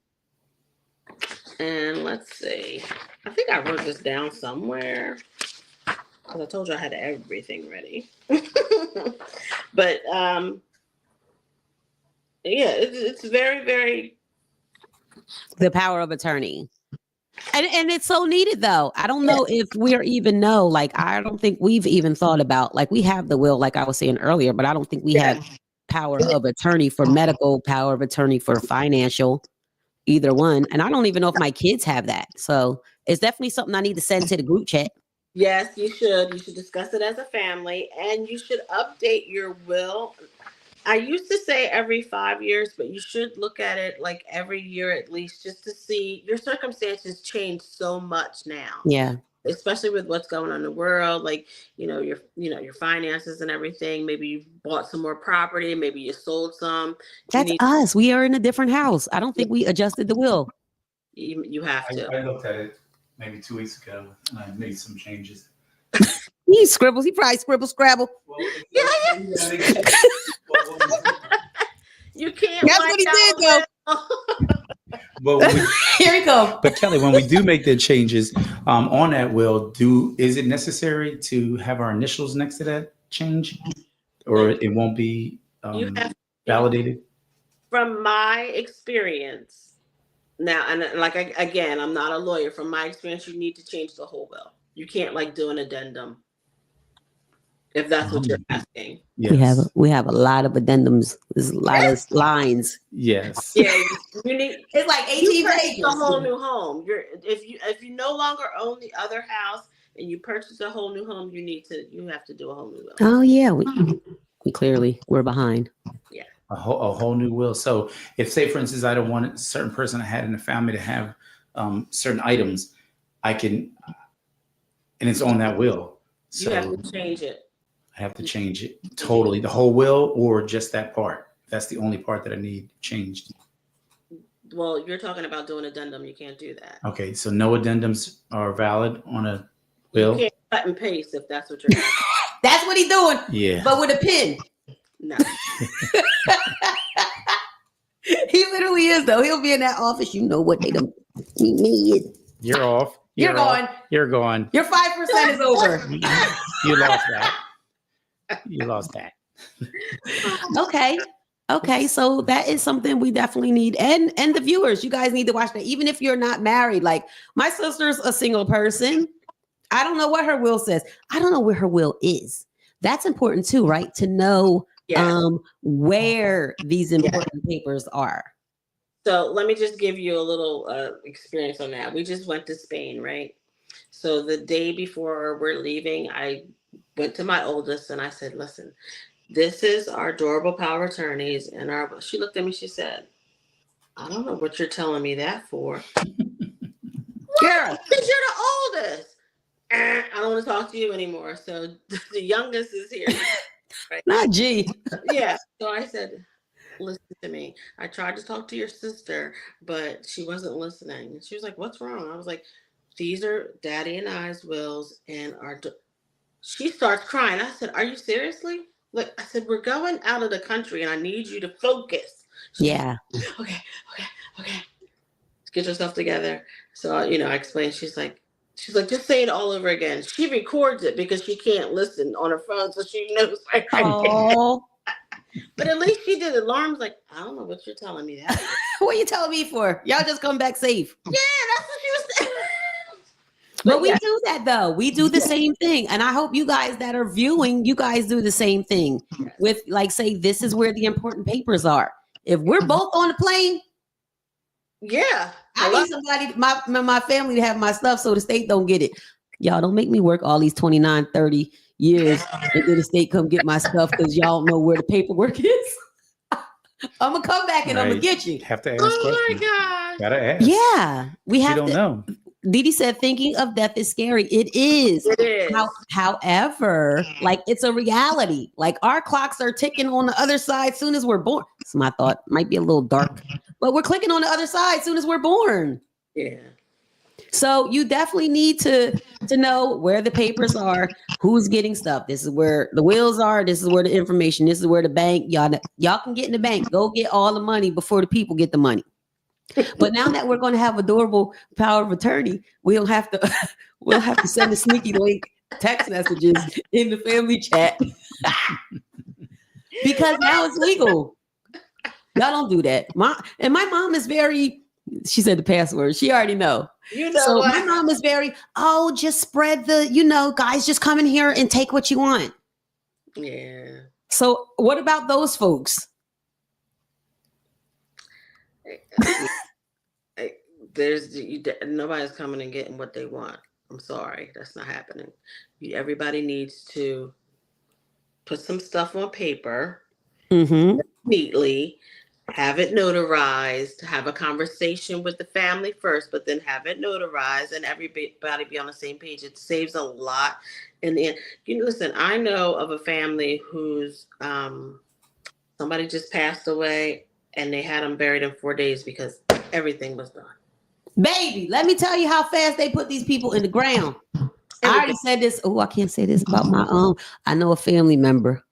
And let's see. I think I wrote this down somewhere, because I told you I had everything ready. But yeah, it's very, very. The power of attorney. And it's so needed though. I don't know if we're even know, like, I don't think we've even thought about, like, we have the will, like I was saying earlier, but I don't think we have power of attorney for medical, power of attorney for financial, either one. And I don't even know if my kids have that. So it's definitely something I need to send to the group chat. Yes, you should. You should discuss it as a family, and you should update your will. I used to say every 5 years, but you should look at it like every year at least, just to see. Your circumstances change so much now. Yeah. Especially with what's going on in the world, like, your finances and everything. Maybe you bought some more property, maybe you sold some. That's us. We are in a different house. I don't think we adjusted the will. You have to. I looked at it maybe 2 weeks ago and I made some changes. He scribbles. He probably Scrabble. Well, You can't. That's what he did, though. But Here we go. But Kelly, when we do make the changes on that will, is it necessary to have our initials next to that change, or it won't be validated? From my experience, now, and like again, I'm not a lawyer. From my experience, you need to change the whole will. You can't like do an addendum, if that's what you're asking. Yes. We have a lot of addendums. There's a lot of lines. Yes. Yeah, you need. It's like 18 pages. A whole new home. If you no longer own the other house and you purchase a whole new home, you have to do a whole new will. Oh yeah, we clearly we're behind. Yeah. A whole new will. So if, say, for instance, I don't want a certain person I had in the family to have certain items, I can, and it's on that will. So you have to change it. I have to change it totally, the whole will, or just that part. That's the only part that I need changed. Well, you're talking about doing addendum. You can't do that. Okay, so no addendums are valid on a will. You can't cut and paste if that's what you're asking. That's what he's doing. Yeah. But with a pen. No. He literally is, though. He'll be in that office. You know what they don't need. You're off. You're gone. You're gone. Your 5% is over. You lost that. You lost that. Okay. So that is something we definitely need. And the viewers, you guys need to watch that. Even if you're not married, like my sister's a single person. I don't know what her will says. I don't know where her will is. That's important too, right? To know where these important papers are. So let me just give you a little experience on that. We just went to Spain, right? So the day before we're leaving, I went to my oldest and I said, listen, this is our adorable power of attorneys. And she looked at me, she said, I don't know what you're telling me that for. Girl. Because you're the oldest. I don't want to talk to you anymore. So the youngest is here. Right? Not G. Yeah. So I said, listen to me. I tried to talk to your sister, but she wasn't listening. And she was like, what's wrong? I was like, these are Daddy and I's wills, and she starts crying. I said, are you seriously? Like, I said, we're going out of the country and I need you to focus. Yeah. Okay. Get yourself together. So, I explained, she's like, just say it all over again. She records it because she can't listen on her phone. So she knows. Oh. But at least she did. Alarms like, I don't know what you're telling me that. What are you telling me for? Y'all just come back safe. Yeah, that's what she was saying. But we do that though. We do the same thing. And I hope you guys that are viewing, you guys do the same thing with like, say, this is where the important papers are. If we're both on the plane. Yeah. I need somebody, my family to have my stuff so the state don't get it. Y'all don't make me work all these 29, 30 years and then the state come get my stuff because y'all don't know where the paperwork is. I'm going to come back and I'm going to get you. Have to ask questions. Oh my God. Gotta ask. Yeah. We have don't know. Didi said, thinking of death is scary. It is. It is. However, like it's a reality. Like our clocks are ticking on the other side as soon as we're born. So my thought might be a little dark, but we're clicking on the other side as soon as we're born. Yeah. So you definitely need to know where the papers are, who's getting stuff. This is where the wills are. This is where the information. This is where the bank. Y'all can get in the bank. Go get all the money before the people get the money. But now that we're going to have adorable power of attorney, we'll have to send a sneaky link text messages in the family chat because now it's legal. Y'all don't do that. My mom is very. She said the password. She already know. So my mom is very. Oh, just spread the. Guys, just come in here and take what you want. Yeah. So what about those folks? Nobody's coming and getting what they want. I'm sorry, that's not happening. Everybody needs to put some stuff on paper neatly, have it notarized, have a conversation with the family first, but then have it notarized and everybody be on the same page. It saves a lot in the end. Listen, I know of a family whose somebody just passed away and they had them buried in 4 days because everything was done. Baby, let me tell you how fast they put these people in the ground. I already said this. Oh, I can't say this about my own. I know a family member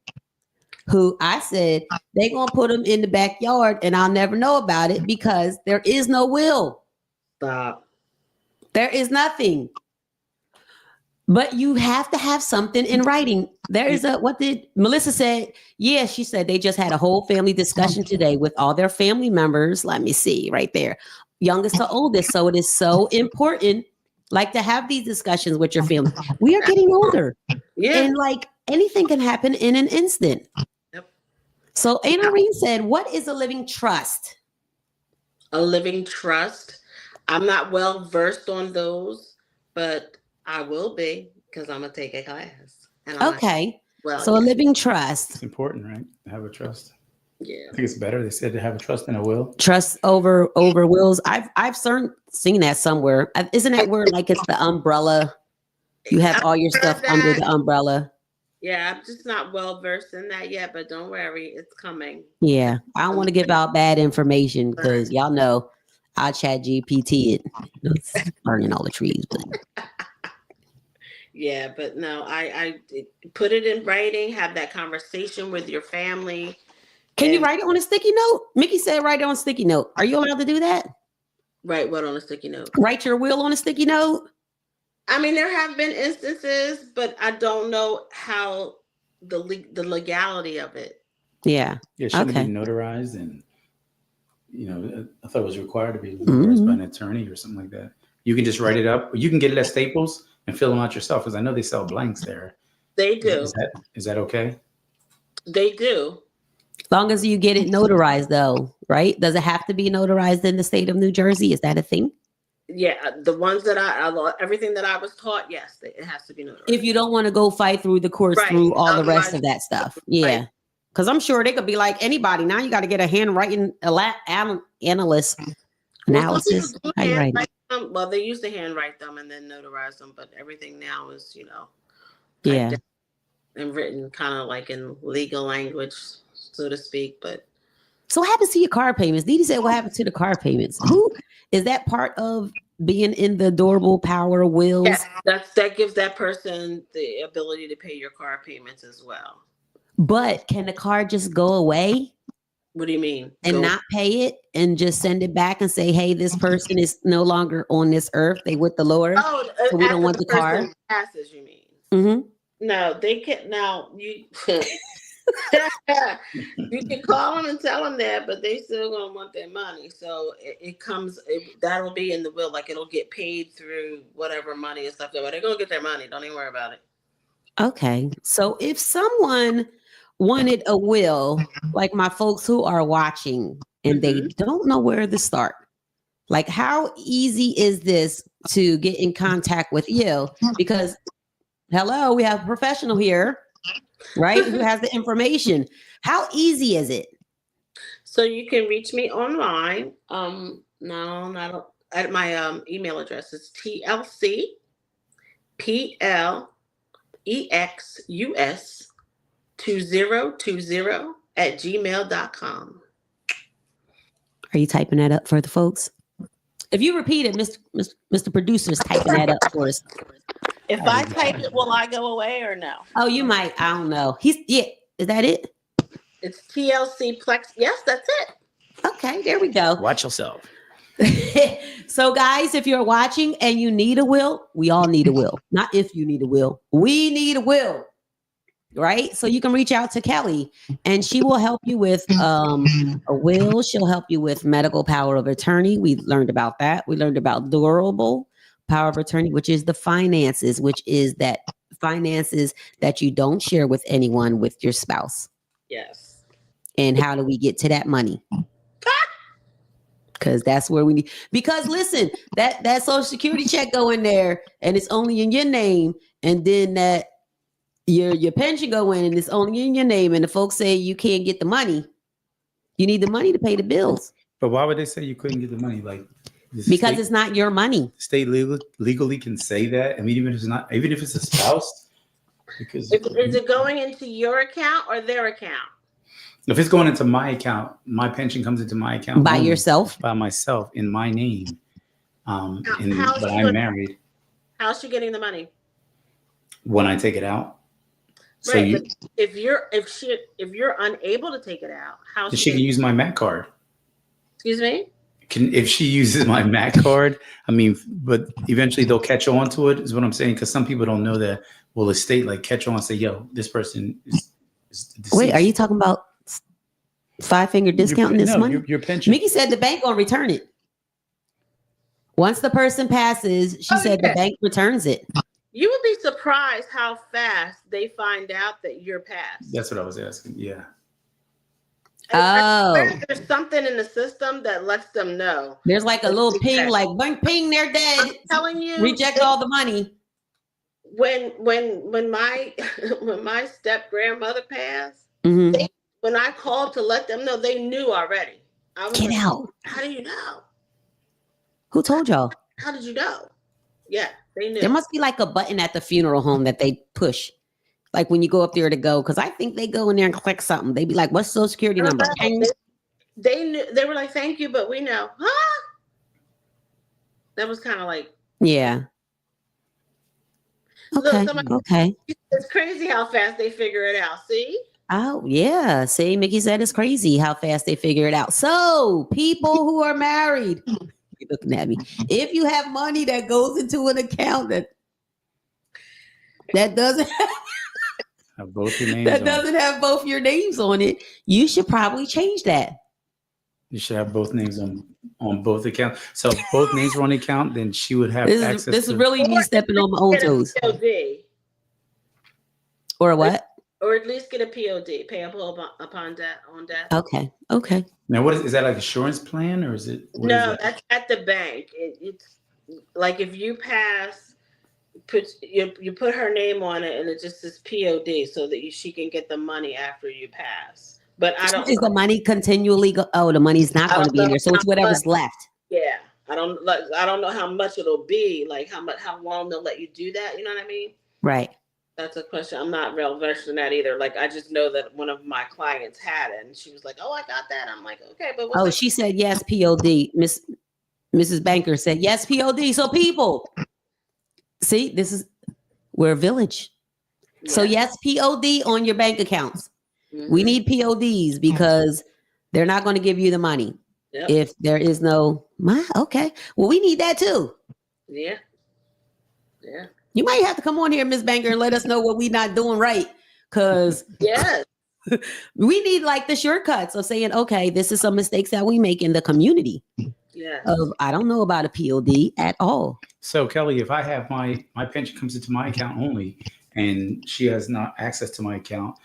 who I said they gonna put them in the backyard and I'll never know about it because there is no will. Stop. There is nothing. But you have to have something in writing. There is what did Melissa say? Yeah, she said they just had a whole family discussion today with all their family members. Let me see right there. Youngest to oldest. So it is so important, like to have these discussions with your family. We are getting older. Yeah. And like anything can happen in an instant. Yep. So Anna Reen said, what is a living trust? A living trust? I'm not well versed on those, but I will be because I'm going to take a class. Okay. So a living trust. It's important, right? To have a trust. Yeah. I think it's better. They said to have a trust than a will. Trust over wills. I've seen that somewhere. Isn't that where like it's the umbrella? You have all your stuff under the umbrella. Yeah, I'm just not well versed in that yet, but don't worry, it's coming. Yeah. I don't want to give out bad information because y'all know I'll chat GPT it. It's burning all the trees. But. Yeah, but no, I put it in writing, have that conversation with your family. Can you write it on a sticky note? Mickey said write it on a sticky note. Are you allowed to do that? Write what on a sticky note? Write your will on a sticky note? I mean, there have been instances, but I don't know how the legality of it. Yeah. Yeah, it shouldn't be notarized and, I thought it was required to be notarized by an attorney or something like that. You can just write it up. You can get it at Staples and fill them out yourself because I know they sell blanks there. They do. Is that okay? They do. As long as you get it notarized, though, right? Does it have to be notarized in the state of New Jersey? Is that a thing? Yeah, the ones that everything that I was taught, yes, it has to be notarized. If you don't want to go fight through the course, Right. through all the rest Otherwise, of that stuff. Yeah. right. Because I'm sure they could be like anybody. Now you got to get a handwriting analysis. Well, some people do How you write handwrite them. Well, they used to handwrite them and then notarize them, but everything now is, Yeah. typed and written kind of like in legal language, so to speak. But so what happens to your car payments? Didi said, what happened to the car payments? Who is that part of being in the durable power wills? yes, that gives that person the ability to pay your car payments as well. But can the car just go away? What do you mean? And not pay it and just send it back and say, hey, this person is no longer on this earth. They with the Lord. Oh, so we don't want the car. Passes, you mean? Mm-hmm. No, they can't. Now you you can call them and tell them that, but they still gonna want their money. So that'll be in the will, like it'll get paid through whatever money and stuff. But they're gonna get their money. Don't even worry about it. Okay, so if someone wanted a will, like my folks who are watching, and they don't know where to start, like how easy is this to get in contact with you? Because hello, we have a professional here, right? Who has the information. How easy is it? So you can reach me online. No, at my email address is TLCPLEXUS2020@gmail.com. Are you typing that up for the folks? If you repeat it, Mr. Producer's typing that up for us. If I type it, will I go away or no? Oh, you might. I don't know. Is that it? It's TLC Plex. Yes, that's it. Okay, there we go. Watch yourself. So, guys, if you're watching and you need a will, we all need a will. Not if you need a will. We need a will. Right? So you can reach out to Kellie and she will help you with a will. She'll help you with medical power of attorney. We learned about that. We learned about durable power of attorney, which is the finances, which is that finances that you don't share with anyone with your spouse. Yes. And how do we get to that money? Because that's where we need. Because listen, that Social Security check go in there and it's only in your name, and then that your pension go in and it's only in your name, and the folks say you can't get the money. You need the money to pay the bills. But why would they say you couldn't get the money? Like because it's not your money. State legally can say that. I mean, even if it's a spouse. Because is it going into your account or their account? If it's going into my account, my pension comes into my account by yourself, by myself in my name. But I'm married. How's she getting the money? When I take it out. Right. So if you're unable to take it out, how she can use my MAC card. Excuse me? If she uses my MAC card, I mean, but eventually they'll catch on to it, is what I'm saying. Because some people don't know that. Will the state like catch on and say, "Yo, this person is deceased." Wait, are you talking about 5-finger discount in this money? Your pension. Mickey said the bank will return it. Once the person passes, she said the bank returns it. You would be surprised how fast they find out that you're passed. That's what I was asking. Yeah. There's something in the system that lets them know. There's like a little ping, like ping, they're dead. I'm telling you, reject all the money. When my step grandmother passed, when I called to let them know, they knew already. I was Get out. How do you know? Who told y'all? How did you know? Yeah, they knew. There must be like a button at the funeral home that they push. Like when you go up there to go, because I think they go in there and click something. They be like, what's Social Security number? They knew. They were like, thank you, but we know. Huh? That was kind of like. Yeah. Okay. Okay. It's crazy how fast they figure it out. See? Oh, yeah. See, Mickey said it's crazy how fast they figure it out. So people who are married, you're looking at me. If you have money that goes into an account that doesn't have both your names doesn't have both your names on it, you should probably change that. You should have both names on both accounts. So if both names are on the account, then she would have access. This is really me stepping on my own toes. Or what? Or at least get a POD, payable upon death, on death. Okay. Okay. Now, what is that like? Insurance plan, or is it? No, that's at the bank. like if you pass, you put her name on it, and it just says POD, so that she can get the money after you pass. But I don't Is know. the money continually the money's not I going to don't be in know there. So it's how whatever's much. left. Yeah, I don't know how much it'll be. Like how long they'll let you do that. You know what I mean? Right. That's a question. I'm not real versed in that either. Like I just know that one of my clients had it, and she was like, "Oh, I got that." I'm like, "Okay, but what's Oh, that?" she said yes, POD. Mrs. Banker said yes, POD. So people, see, we're a village. So yes, POD on your bank accounts. Mm-hmm. We need PODs because they're not going to give you the money if there is no okay. Well, we need that too. Yeah. Yeah. You might have to come on here, Miss Banker, and let us know what we're not doing right. Cause yes, we need like the shortcuts of saying, okay, this is some mistakes that we make in the community. Yes. I don't know about a POD at all. So Kelly, if I have my pension comes into my account only, and she has not access to my account,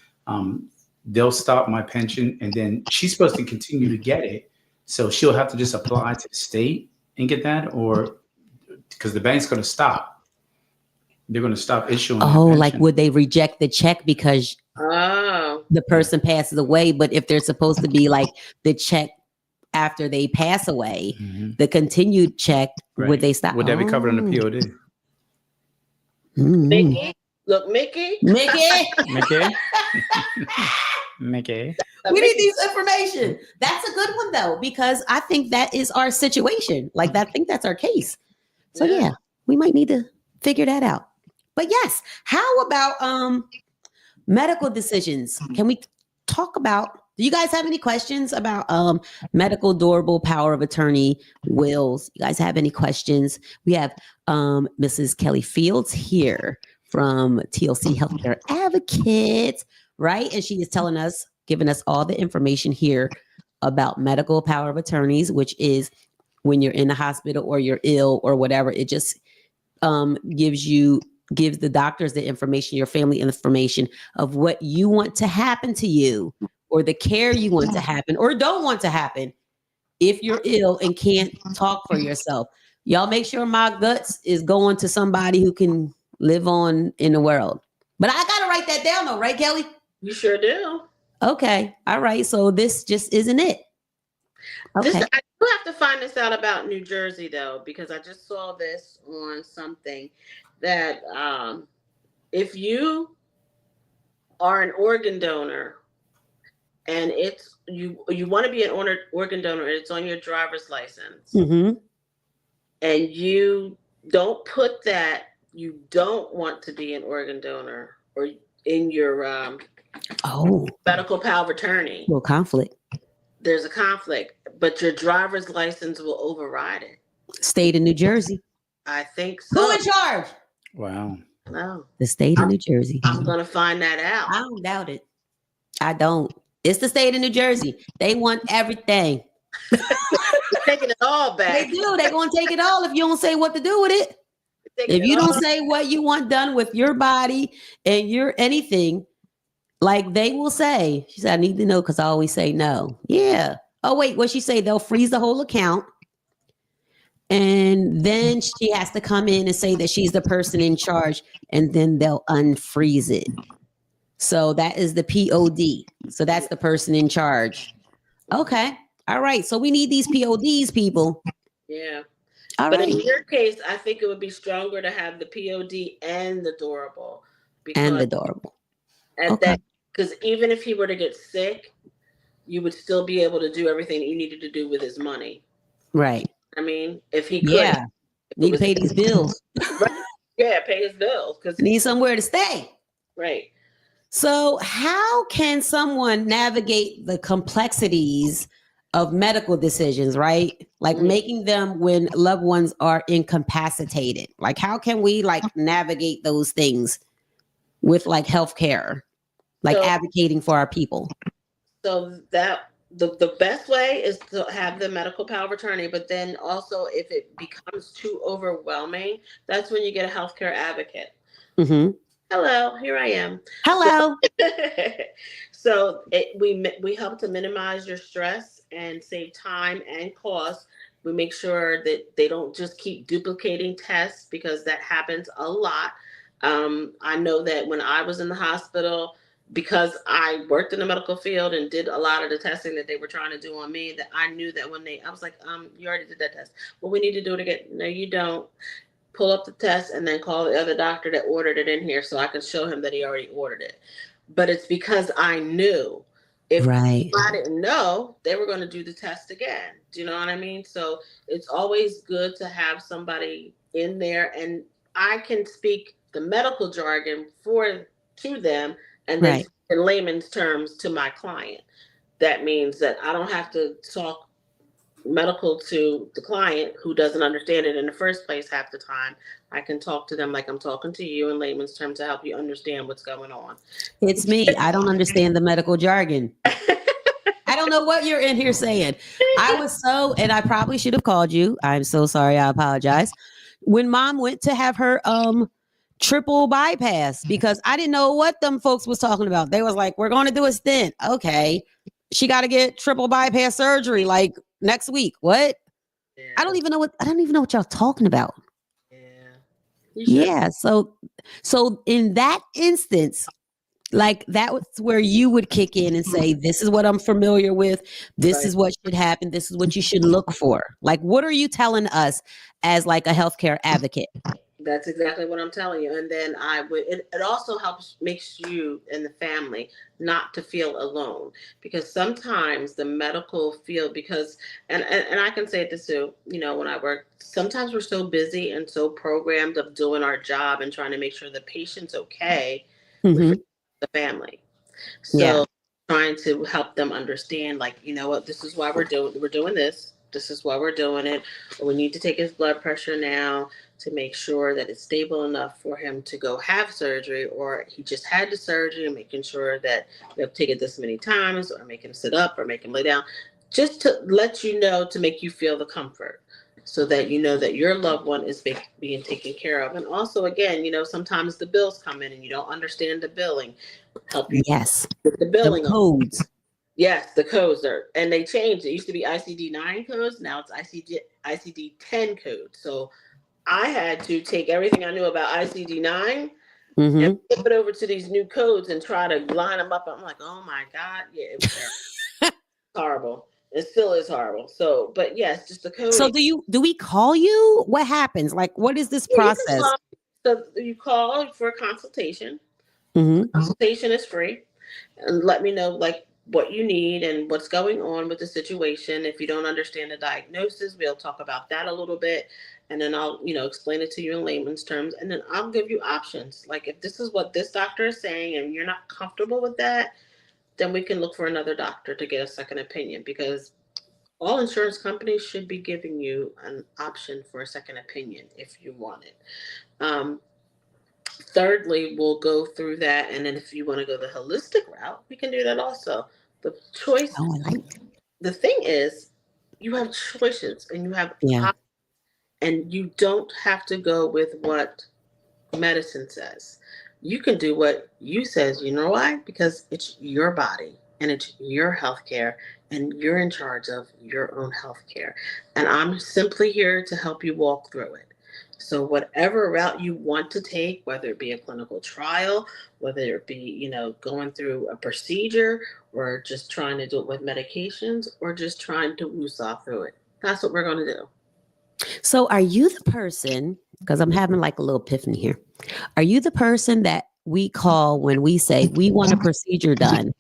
they'll stop my pension, and then she's supposed to continue to get it. So she'll have to just apply to the state and get that, or because the bank's going to stop. They're going to stop issuing. Oh, like would they reject the check because the person passes away? But if they're supposed to be like the check after they pass away, the continued check, would they stop? Would that be covered under POD? Mickey, look, Mickey. Mickey. We need this information. That's a good one though, because I think that is our situation. Like I think that's our case. So yeah, we might need to figure that out. But yes, how about medical decisions? Can we talk about, do you guys have any questions about medical durable power of attorney wills? You guys have any questions? We have Mrs. Kellie Fields here from TLC Healthcare Advocate, right? And she is telling us, giving us all the information here about medical power of attorneys, which is when you're in the hospital or you're ill or whatever, it just gives the doctors the information, your family information of what you want to happen to you or the care you want to happen or don't want to happen if you're ill and can't talk for yourself. Y'all make sure my guts is going to somebody who can live on in the world. But I got to write that down though, right, Kelly? You sure do. Okay. All right. So this just isn't it. Okay. I do have to find this out about New Jersey though, because I just saw this on something that if you are an organ donor and it's you want to be an organ donor and it's on your driver's license, and you don't put that you don't want to be an organ donor or in your medical power of attorney, well, conflict. There's a conflict, but your driver's license will override it. State of New Jersey. I think so. Who in charge? Wow. No. The state of New Jersey. I'm going to find that out. I don't doubt it. I don't. It's the state of New Jersey. They want everything. They're taking it all back. They do. They're going to take it all if you don't say what to do with it. If you don't say what you want done with your body and your anything, like they will say, she said, I need to know because I always say no. Yeah. Oh, wait, what she say? They'll freeze the whole account. And then she has to come in and say that she's the person in charge, and then they'll unfreeze it. So that is the POD. So that's the person in charge. Okay. All right. So we need these PODs, people. Yeah. All but right. In your case, I think it would be stronger to have the POD and the durable. And the durable. Because even if he were to get sick, you would still be able to do everything you needed to do with his money. Right. I mean, if he could. Yeah. Need to pay these bills. Right. Yeah, pay his bills. Because need somewhere to stay. Right. So how can someone navigate the complexities of medical decisions, right? Like making them when loved ones are incapacitated. Like how can we like navigate those things with like healthcare, like advocating for our people? So that the best way is to have the medical power of attorney, but then also if it becomes too overwhelming, that's when you get a healthcare advocate. Mm-hmm. Hello, here I am. Hello. So we help to minimize your stress and save time and cost We make sure that they don't just keep duplicating tests, because that happens a lot. I know that when I was in the hospital, because I worked in the medical field and did a lot of the testing that they were trying to do on me, that I knew that I was like, you already did that test. Well, we need to do it again. No, you don't. Pull up the test and then call the other doctor that ordered it in here so I can show him that he already ordered it. But it's because I knew. If Right. I didn't know, they were going to do the test again. Do you know what I mean? So it's always good to have somebody in there, and I can speak the medical jargon to them, and they Right. speak in layman's terms to my client. That means that I don't have to talk medical to the client who doesn't understand it in the first place half the time. I can talk to them like I'm talking to you in layman's terms to help you understand what's going on. It's me. I don't understand the medical jargon. I don't know what you're in here saying. And I probably should have called you. I'm so sorry. I apologize. When mom went to have her triple bypass, because I didn't know what them folks was talking about. They was like, we're going to do a stent. Okay. She got to get triple bypass surgery like next week. What? Yeah. I don't even know what y'all talking about. Yeah. Yeah. So in that instance, like that was where you would kick in and say, this is what I'm familiar with. This is what should happen. This is what you should look for. Like, what are you telling us as like a healthcare advocate? That's exactly what I'm telling you. And then it also makes you and the family not to feel alone, because sometimes the medical field, and I can say this too, when I work, sometimes we're so busy and so programmed of doing our job and trying to make sure the patient's okay, we forget the family. So trying to help them understand, like, you know what, this is why we're doing this. This is why we're doing it. Or we need to take his blood pressure now to make sure that it's stable enough for him to go have surgery, or he just had the surgery, and making sure that we have to take it this many times, or make him sit up or make him lay down, just to let you know, to make you feel the comfort, so that you know that your loved one is being taken care of. And also, again, sometimes the bills come in and you don't understand the billing. Help you with the billing. The codes. Yes, the codes and they changed. It used to be ICD-9 codes. Now it's ICD-10 codes. So I had to take everything I knew about ICD-9 and flip it over to these new codes and try to line them up. I'm like, oh my God. Yeah, it was terrible. Horrible. It still is horrible. So, but yes, just the code. So do we call you? What happens? Like, what is this process? So you call for a consultation. Consultation is free. And let me know, like, what you need and what's going on with the situation. If you don't understand the diagnosis, we'll talk about that a little bit. And then I'll, explain it to you in layman's terms. And then I'll give you options. Like, if this is what this doctor is saying and you're not comfortable with that, then we can look for another doctor to get a second opinion, because all insurance companies should be giving you an option for a second opinion if you want it. Thirdly, we'll go through that. And then if you want to go the holistic route, we can do that also. The choice. The thing is, you have choices and you have options, and you don't have to go with what medicine says. You can do what you says. You know why? Because it's your body and it's your healthcare, and you're in charge of your own healthcare. And I'm simply here to help you walk through it. So whatever route you want to take, whether it be a clinical trial, whether it be, going through a procedure, or just trying to do it with medications, or just trying to woosah through it, that's what we're going to do. So are you the person, because I'm having like a little epiphany here, are you the person that we call when we say we want a procedure done,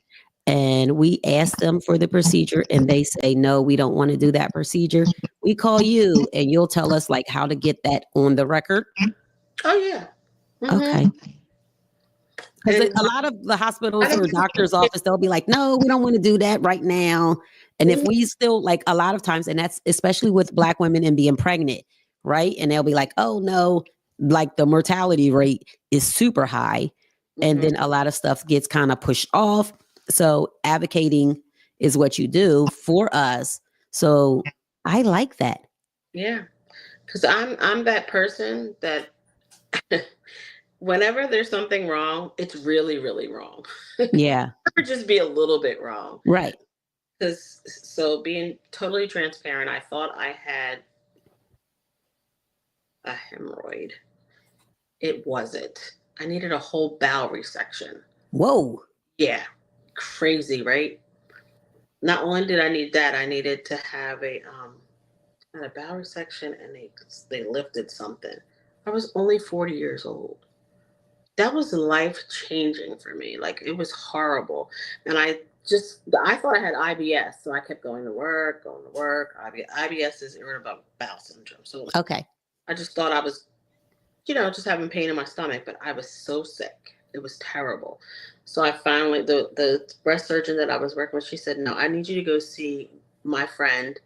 and we ask them for the procedure and they say, no, we don't want to do that procedure? We call you and you'll tell us like how to get that on the record? Oh, yeah. Okay. Because a lot of the hospitals or doctor's office, they'll be like, no, we don't want to do that right now. And if we still, like, a lot of times, and that's especially with Black women and being pregnant, right? And they'll be like, oh no, like the mortality rate is super high. And then a lot of stuff gets kind of pushed off. So advocating is what you do for us. So I like that. Yeah. Because I'm that person that whenever there's something wrong, it's really, really wrong. Yeah. Or just be a little bit wrong. Right. Because so being totally transparent, I thought I had a hemorrhoid. It wasn't. I needed a whole bowel resection. Whoa. Yeah, crazy, right? Not only did I need that, I needed to have a bowel resection, and they lifted something. I was only 40 years old. That was life changing for me. Like it was horrible, and I thought I had IBS, so I kept going to work, going to work. IBS is irritable bowel syndrome. So Okay. I just thought I was, just having pain in my stomach, but I was so sick. It was terrible. So I finally, the breast surgeon that I was working with, she said, no, I need you to go see my friend,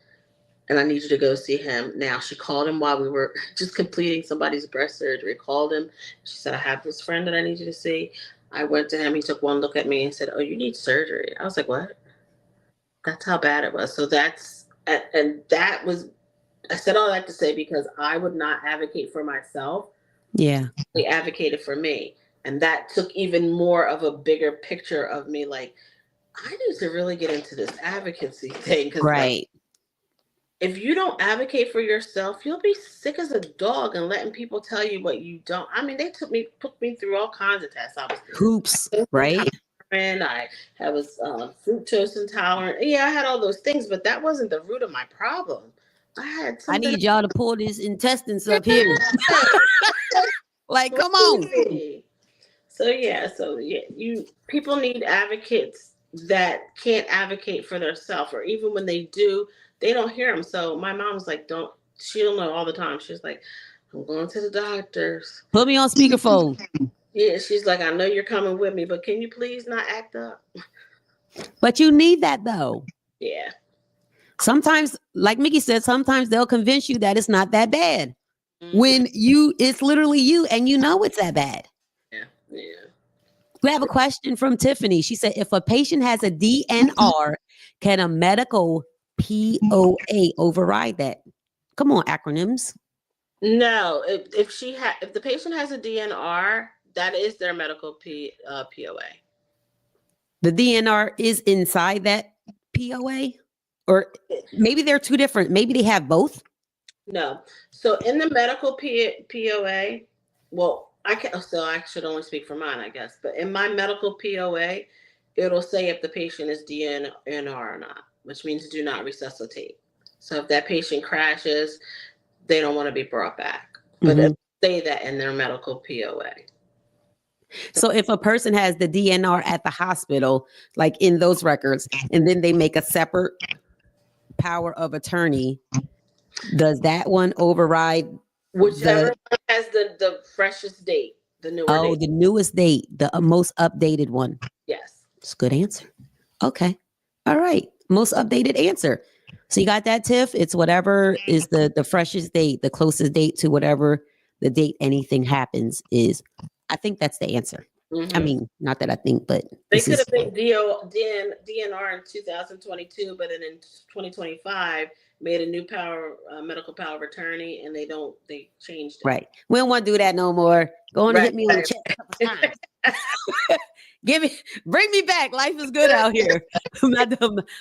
and I need you to go see him now. She called him while we were just completing somebody's breast surgery. Called him. She said, I have this friend that I need you to see. I went to him. He took one look at me and said, oh, you need surgery. I was like, what? That's how bad it was. So and that was, I said all that to say because I would not advocate for myself. Yeah. They advocated for me. And that took even more of a bigger picture of me. Like, I need to really get into this advocacy thing. Right. If you don't advocate for yourself, you'll be sick as a dog and letting people tell you what you don't. I mean, they put me through all kinds of tests. I was hoops, right? I was fructose intolerant. Yeah, I had all those things, but that wasn't the root of my problem. I need y'all to pull this intestines up here. Like, come on. So people need advocates that can't advocate for themselves, or even when they do, they don't hear them. So my mom's like, she'll know all the time. She's like, I'm going to the doctors. Put me on speakerphone. Yeah, she's like, I know you're coming with me, but can you please not act up? But you need that though. Yeah. Sometimes, like Mickey said, sometimes they'll convince you that it's not that bad. Mm-hmm. When it's literally you and you know it's that bad. Yeah. Yeah. We have a question from Tiffany. She said, if a patient has a DNR, can a medical POA override that? Come on, acronyms. No, if the patient has a DNR, that is their medical POA. The DNR is inside that POA? Or maybe they're two different. Maybe they have both? No. So in the medical POA, well, I should only speak for mine, I guess. But in my medical POA, it'll say if the patient is DNR or not, which means do not resuscitate. So if that patient crashes, they don't want to be brought back. But it'll say that in their medical POA. So if a person has the DNR at the hospital, like in those records, and then they make a separate power of attorney, does that one override? Whichever has the freshest date, the newer date. The newest date, the most updated one. Yes. It's a good answer. Okay. All right. Most updated answer. So you got that, Tiff? It's whatever is the freshest date, the closest date to whatever the date anything happens is. I think that's the answer. Mm-hmm. I mean, not that I think, but they could have been DNR in 2022, but then in 2025 made a new medical power of attorney, and they changed it. Right. We don't want to do that no more. Go on and hit me on the chest a couple times. Bring me back. Life is good out here. I'm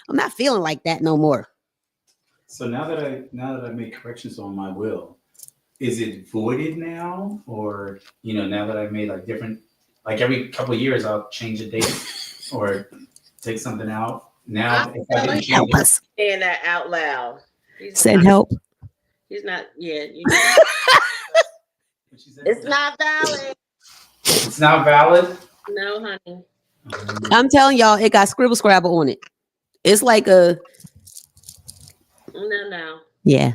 not feeling like that no more. So now that I made corrections on my will, is it voided now? Or, now that I've made different, every couple of years, I'll change a date or take something out. Now, if I didn't help us. Saying that out loud. Send help. He's not, it's not valid. It's not valid? No, honey. I'm telling y'all, it got scribble scrabble on it. It's like a... No. Yeah.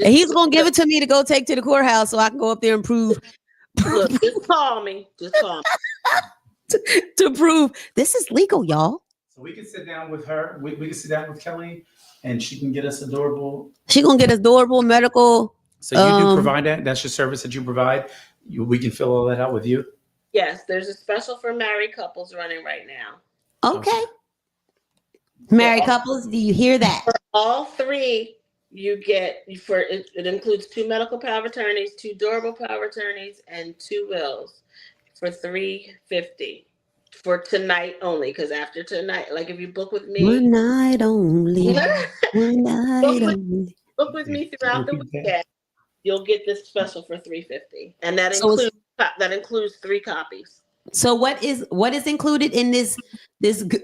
And he's going to give it to me to go take to the courthouse so I can go up there and prove. Look, just call me. to prove this is legal, y'all. So we can sit down with her. We can sit down with Kellie and she can get us adorable. She going to get us adorable medical. So you do provide that? That's your service that you provide? We can fill all that out with you? Yes, there's a special for married couples running right now. Okay. Married couples, do you hear that? For all three, you get it includes 2 medical power of attorneys, 2 durable power of attorneys, and 2 wills for $350. for tonight only, because after tonight, like if you book with me, one night only, one night only. book with me throughout the weekend, you'll get this special for $350, and that So includes 3 copies. So what is included in this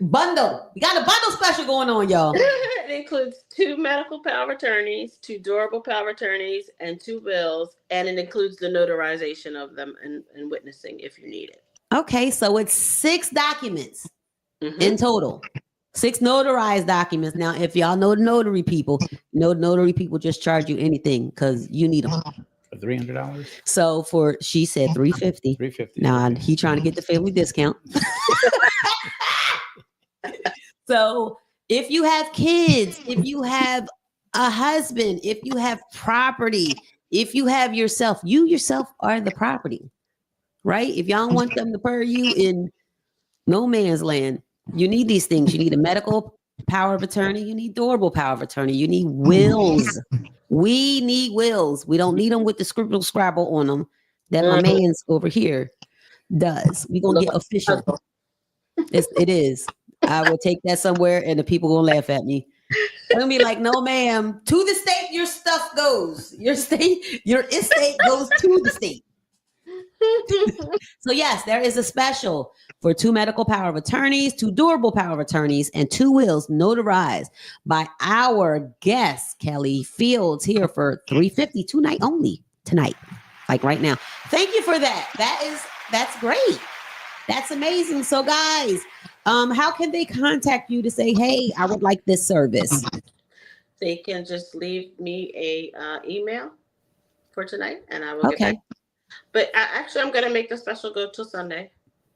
bundle? We got a bundle special going on, y'all. It includes 2 medical power of attorneys, 2 durable power of attorneys, and 2 wills, and it includes the notarization of them and witnessing if you need it. Okay, so it's 6 documents in total. 6 notarized documents. Now, if y'all know the notary people, notary people just charge you anything because you need them. For $300. So she said $350. $350. Now he trying to get the family discount. So if you have kids, if you have a husband, if you have property, if you have yourself, you yourself are the property, right? If y'all want them to purr you in no man's land, you need these things. You need a medical power of attorney. You need durable power of attorney. You need wills. We need wills. We don't need them with the scribble scrabble on them that my man's over here does. We're going to get official. It is. I will take that somewhere and the people going to laugh at me. I'm going to be like, no, ma'am. To the state, your stuff goes. Your estate goes to the state. So yes, there is a special for 2 medical power of attorneys, 2 durable power of attorneys, and 2 wills notarized by our guest, Kellie Fields, here for $350 tonight only. Tonight, like right now. Thank you for that. That's great. That's amazing. So guys, how can they contact you to say, hey, I would like this service? They can just leave me a email for tonight, and I will get back. But I'm going to make the special go till Sunday.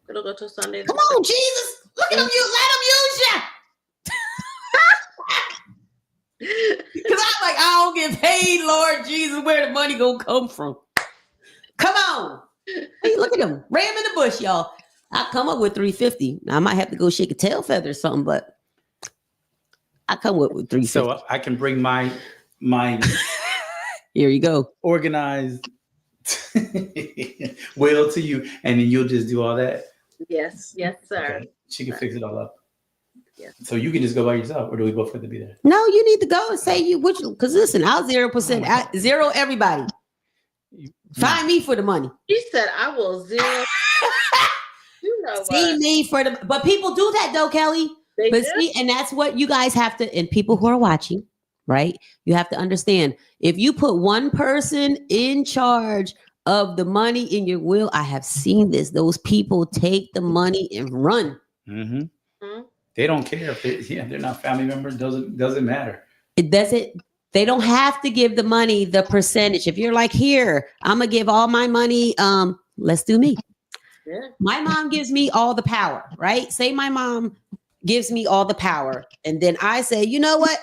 It'll go till Sunday. Come on, Jesus. Look at them. Let them use you. Because I'm like, I don't get paid, Lord Jesus. Where the money going to come from? Come on. Hey, look at them. Ram in the bush, y'all. I come up with $350. Now, I might have to go shake a tail feather or something, but I come up with $350. So I can bring my here you go. Organized will to you, and then you'll just do all that. Yes, sir. Okay. She can fix it all up. Yeah. So you can just go by yourself, or do we both have to be there? No, you need to go and say because listen, I'll 0%, zero everybody. Find me for the money. She said, I will zero. You know see me for the, but people do that though, Kellie. And that's what you guys have to, and people who are watching, right? You have to understand, if you put one person in charge of the money in your will, I have seen this. Those people take the money and run. Mm-hmm. Mm-hmm. They don't care if they're not family members. Doesn't matter. It doesn't. They don't have to give the money the percentage. If you're like, here, I'm gonna give all my money. Let's do me. Yeah. My mom gives me all the power, right? Say my mom gives me all the power, and then I say, you know what?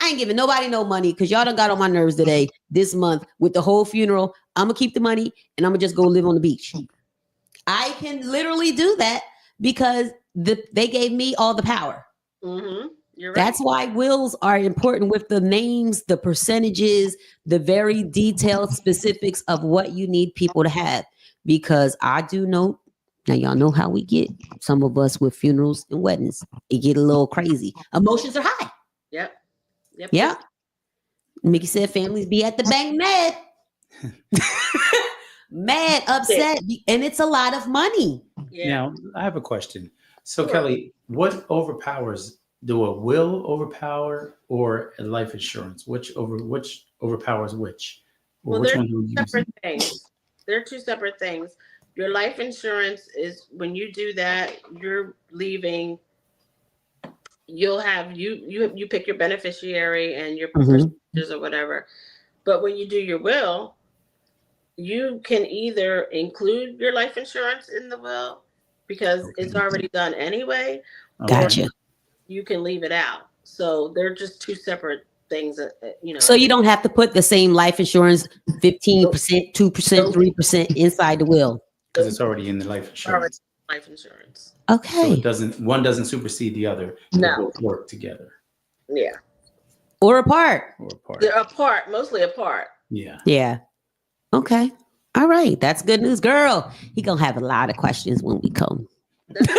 I ain't giving nobody no money because y'all done got on my nerves today, this month with the whole funeral. I'm gonna keep the money and I'm gonna just go live on the beach. I can literally do that because they gave me all the power. Mm-hmm. You're right. That's why wills are important with the names, the percentages, the very detailed specifics of what you need people to have. Because I do know, now y'all know how we get. Some of us with funerals and weddings, it get a little crazy. Emotions are high. Yep. Mickey said families be at the bank mad. Mad, upset, and it's a lot of money. Yeah. Now, I have a question. So, sure. Kellie, what overpowers? Do a will overpower or a life insurance? Which overpowers which? Well, they're two separate things. They're two separate things. Your life insurance is when you do that, you're leaving. You'll have you pick your beneficiary and your procedures or whatever. But when you do your will, you can either include your life insurance in the will because it's already done anyway. Gotcha. You can leave it out. So they're just two separate things, So you don't have to put the same life insurance 15%, 2%, 3% inside the will. Because it's already in the life insurance. Okay. So one doesn't supersede the other. No. They both work together. Yeah. Or apart. They're apart, mostly apart. Yeah. Yeah. Okay. All right. That's good news, girl. He gonna have a lot of questions when we come. That's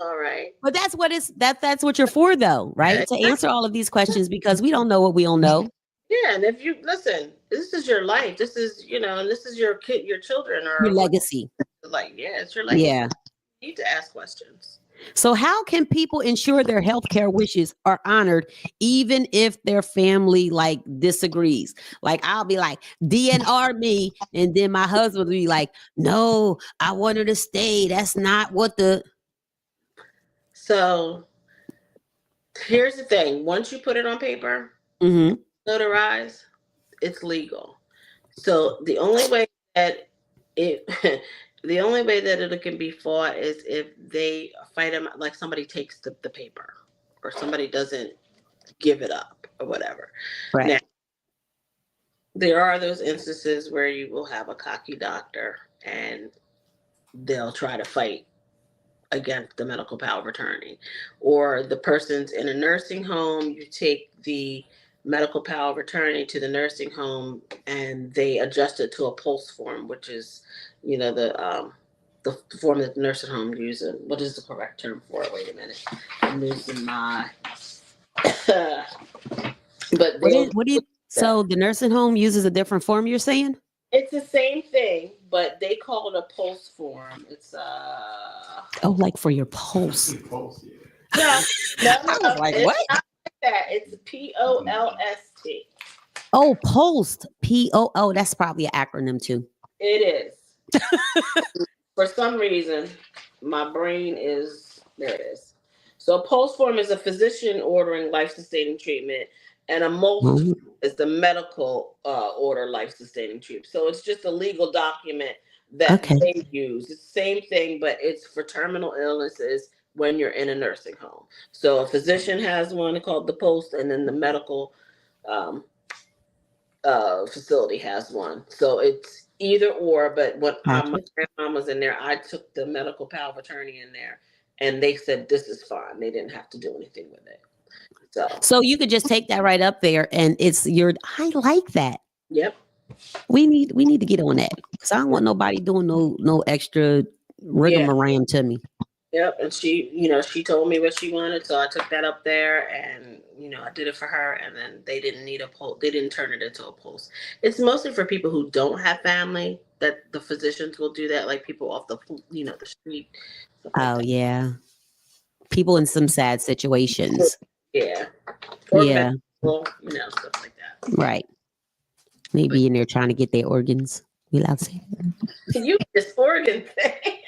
all right. But that's what that's what you're for, though, right? To answer all of these questions, because we don't know what we don't know. Yeah, and if you listen, this is your life. This is, and this is your kid, your children, or Your legacy. like, yeah, it's your legacy. Yeah. You need to ask questions. So how can people ensure their healthcare wishes are honored, even if their family like disagrees? Like, I'll be like, DNR me, and then my husband will be like, no, I want her to stay. That's not what the. So here's the thing: once you put it on paper, notarize, it's legal. So the only way that it can be fought is if they fight them, like somebody takes the paper or somebody doesn't give it up or whatever. Right. Now, there are those instances where you will have a cocky doctor and they'll try to fight against the medical power of attorney, or the person's in a nursing home. You take the medical power of attorney to the nursing home and they adjust it to a POLST form, which is, the form that the nursing home uses. What is the correct term for it? Wait a minute. I'm losing my. But so the nursing home uses a different form, you're saying? It's the same thing, but they call it a POLST form. It's like for your pulse. No, I was like, what? Not like that. It's POLST. Oh, POLST. POO. That's probably an acronym too. It is. For some reason, my brain is there. It is. So a POLST form is a physician ordering life-sustaining treatment, and a MOLST is the medical order life-sustaining treatment. So it's just a legal document that they use. It's the same thing, but it's for terminal illnesses when you're in a nursing home. So a physician has one called the POLST, and then the medical facility has one. So it's either or, but when my grandma was in there, I took the medical power of attorney in there, and they said this is fine. They didn't have to do anything with it. So you could just take that right up there, and it's I like that. Yep. We need to get on that, because I don't want nobody doing no extra rigmarole to me. Yep. And she told me what she wanted, so I took that up there, and I did it for her. And then they didn't need a POLST. They didn't turn it into a POLST. It's mostly for people who don't have family that the physicians will do that, like people off the the street. Yeah, people in some sad situations. Yeah. Yeah. Stuff like that. Right. Maybe in there trying to get their organs. We allowed to say that? You this organ thing.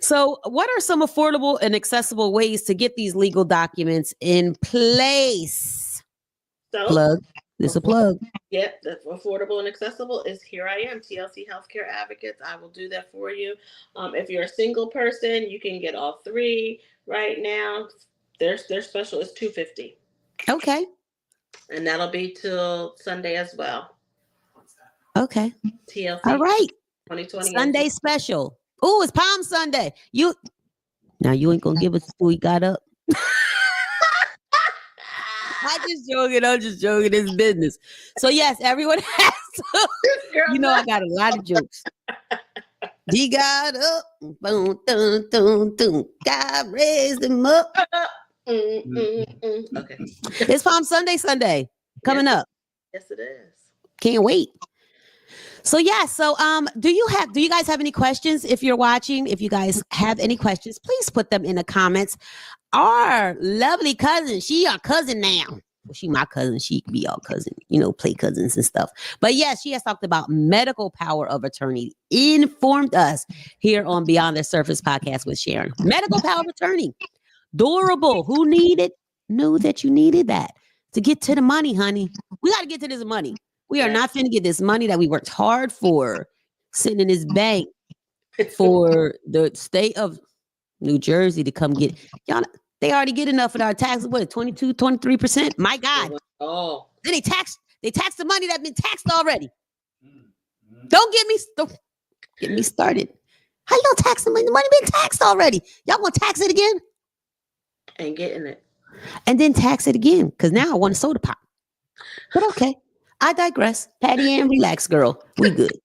So what are some affordable and accessible ways to get these legal documents in place? Plug. This a plug. Yep, that's affordable and accessible is Here I Am, TLC Healthcare Advocates. I will do that for you. If you're a single person, you can get all three right now. Their special is $250. Okay. And that'll be till Sunday as well. Okay. TLC. All right. 2020. Sunday special. Oh, it's Palm Sunday. You ain't gonna give us who we got up. I'm just joking. It's business. So yes, everyone has to, I got a lot of jokes. He got up, boom, dun, dun, dun. God raised him up. Okay. It's Palm Sunday coming up. Yes, it is. Can't wait. So do you guys have any questions? If you're watching, if you guys have any questions, please put them in the comments. Our lovely cousin, she our cousin now. Well, she my cousin. She can be our cousin, play cousins and stuff. But yes, she has talked about medical power of attorney, informed us here on Beyond the Surface podcast with Sharen. Medical power of attorney. Durable. Who needed? Knew that you needed that to get to the money, honey. We got to get to this money. We are not finna get this money that we worked hard for sitting in this bank for the state of New Jersey to come get. Y'all, they already get enough of our taxes. What, 22, 23%? My God. Oh. Then they tax the money that's been taxed already. Don't get me started. How you gonna tax the money? The money been taxed already. Y'all gonna tax it again? Ain't getting it. And then tax it again, because now I want a soda pop. But okay. I digress. Patty Ann, relax, girl. We good.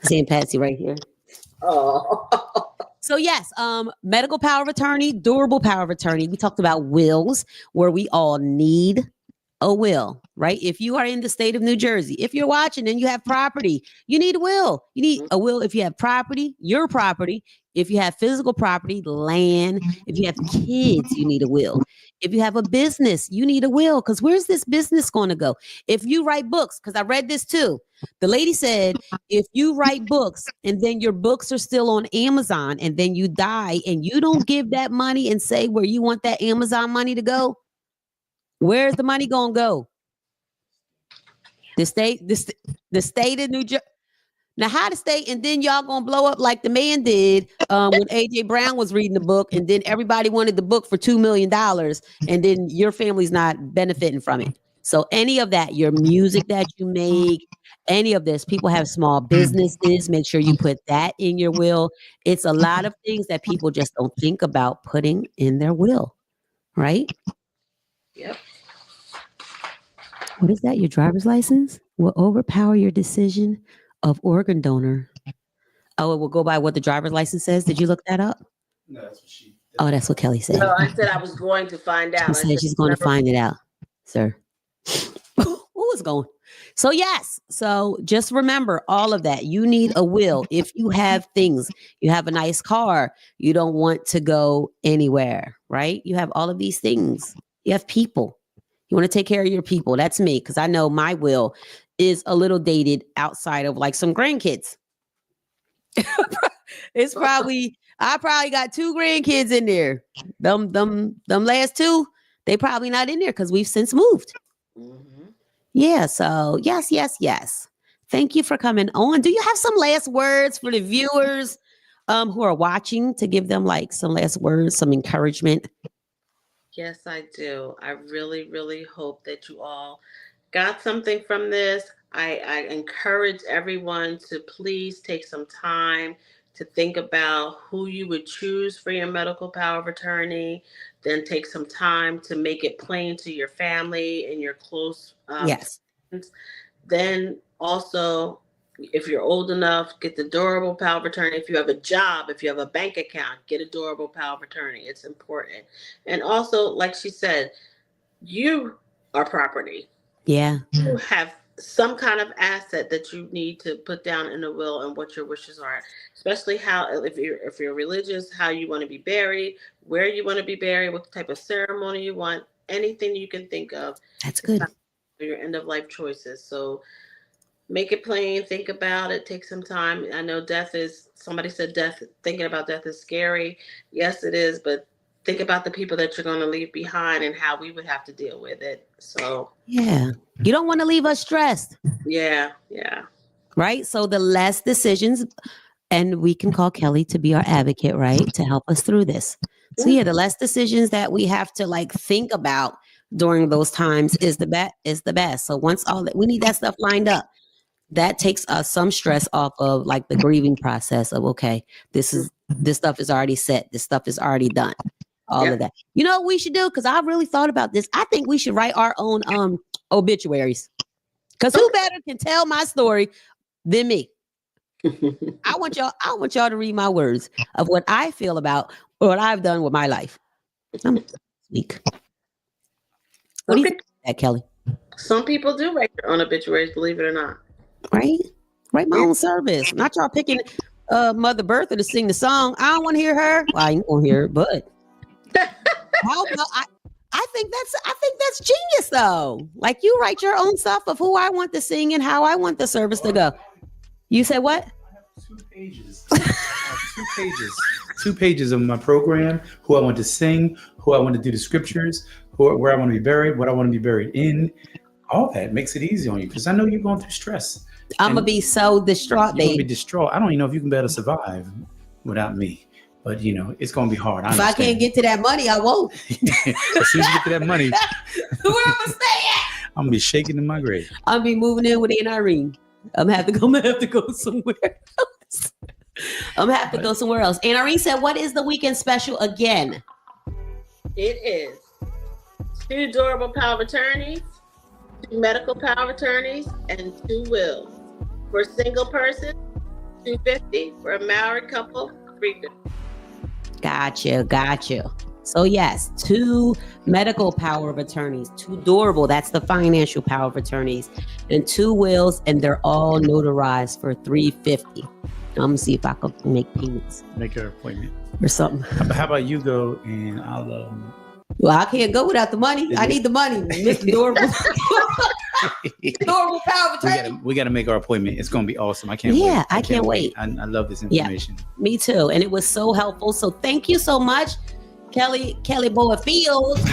Saying Patsy right here. Oh. So yes, medical power of attorney, durable power of attorney. We talked about wills, where we all need a will, right? If you are in the state of New Jersey, if you're watching and you have property, you need a will. You need a will if you have property, your property. If you have physical property, land. If you have kids, you need a will. If you have a business, you need a will. Because where's this business going to go? If you write books, because I read this too. The lady said, if you write books and then your books are still on Amazon and then you die and you don't give that money and say where you want that Amazon money to go, where's the money gonna go? The state of New Jersey. Now, how the state, and then y'all gonna blow up like the man did when AJ Brown was reading the book, and then everybody wanted the book for $2 million, and then your family's not benefiting from it. So any of that, your music that you make, any of this, people have small businesses. Make sure you put that in your will. It's a lot of things that people just don't think about putting in their will, right? Yep. What is that? Your driver's license will overpower your decision of organ donor. Oh, it will go by what the driver's license says. Did you look that up? No, that's what she. Oh, that's what Kelly said. No, I said I was going to find out. She said she's going to find it out, sir. Who is going? So yes. So just remember all of that. You need a will. If you have things, you have a nice car, you don't want to go anywhere, right? You have all of these things. You have people. You want to take care of your people. That's me, because I know my will is a little dated outside of like some grandkids. It's probably, I probably got 2 grandkids in there. Them last 2, they probably not in there because we've since moved. Mm-hmm. Yeah. So yes. Thank you for coming on. Do you have some last words for the viewers who are watching, to give them like some last words, some encouragement? Yes, I do. I really, really hope that you all got something from this. I encourage everyone to please take some time to think about who you would choose for your medical power of attorney. Then take some time to make it plain to your family and your close Yes. friends. Then also, if you're old enough, get the durable power of attorney. If you have a job, if you have a bank account, get a durable power of attorney. It's important. And also, like she said, you are property. Yeah. You have some kind of asset that you need to put down in a will and what your wishes are, especially how, if you're religious, how you want to be buried, where you want to be buried, what type of ceremony you want, anything you can think of. That's good. For your end of life choices. So make it plain, think about it, take some time. I know somebody said thinking about death is scary. Yes, it is, but think about the people that you're going to leave behind and how we would have to deal with it. So yeah, you don't want to leave us stressed. Yeah. Right. So the less decisions, and we can call Kelly to be our advocate, right, to help us through this. So yeah, the less decisions that we have to like think about during those times is the best. So once all that, we need that stuff lined up. That takes us some stress off of like the grieving process of, okay, this stuff is already set. This stuff is already done. All of that. You know what we should do? Because I really thought about this. I think we should write our own obituaries. Because who better can tell my story than me? I want y'all to read my words of what I feel about what I've done with my life. I'm weak. What do you think of that, Kelly? Some people do write their own obituaries, believe it or not. Right? Write my own service. Not y'all picking Mother Bertha to sing the song. I don't want to hear her. Well, I ain't gonna hear it, but I think that's genius though. Like you write your own stuff of who I want to sing and how I want the service to go. You said what? I have 2 pages. Two pages of my program, who I want to sing, who I want to do the scriptures, where I want to be buried, what I want to be buried in. All that makes it easy on you because I know you're going through stress. I'm going to be so distraught, babe. You're going to be distraught. I don't even know if you can be able to survive without me. But, it's going to be hard. If I can't get to that money, I won't. As soon as you get to that money, where I'm going to stay at? I'm going to be shaking in my grave. I'll be moving in with Aunt Irene. I'm going to have to go somewhere else. Aunt Irene said, what is the weekend special again? It is 2 durable power of attorneys, 2 medical power of attorneys, and 2 wills. For a single person, $250. For a married couple, $350. Gotcha. So yes, 2 medical power of attorneys, 2 durable, that's the financial power of attorneys, and 2 wills, and they're all notarized for $350. I'm gonna see if I can make payments. Make your appointment or something. How about you go and I'll Well, I can't go without the money. I need the money, Mr. Durable. Durable power of attorney. We got to make our appointment. It's going to be awesome. I can't wait. Yeah, I can't wait. I love this information. Yeah, me too. And it was so helpful. So thank you so much, Kellie Fields,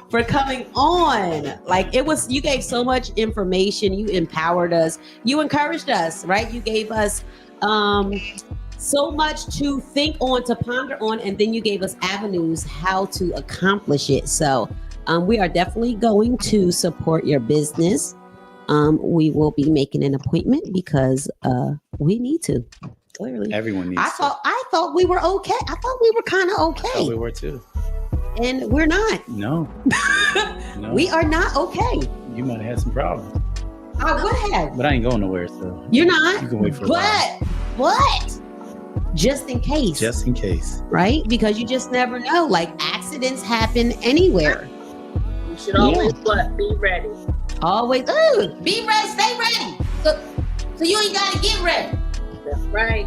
for coming on. Like, it was, you gave so much information. You empowered us. You encouraged us, right? You gave us so much to think on, to ponder on, and then you gave us avenues how to accomplish it. So we are definitely going to support your business. We will be making an appointment because we need to. Clearly, everyone needs. I thought we were okay. I thought we were kind of okay. I thought we were too. And we're not. No. We are not okay. You might have had some problems. I would have. But I ain't going nowhere, so you're not. You can wait for a while. What? Just in case. Just in case. Right? Because you just never know. Like, accidents happen anywhere. You should always be ready. Always. Ooh, be ready. Stay ready. So you ain't got to get ready. That's right.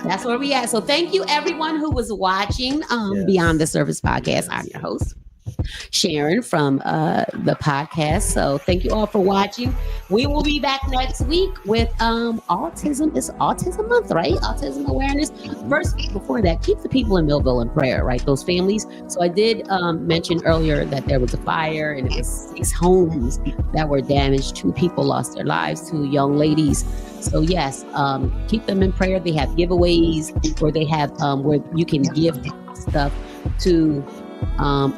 That's where we at. So thank you everyone who was watching Beyond the Surface podcast. Yes. I'm your host, Sharen from the podcast. So thank you all for watching. We will be back next week with autism. It's Autism Month, right? Autism awareness. First, before that, keep the people in Millville in prayer, right? Those families. So I did mention earlier that there was a fire and it was 6 homes that were damaged. 2 people lost their lives, 2 young ladies. So yes, keep them in prayer. They have giveaways where they have where you can give stuff to.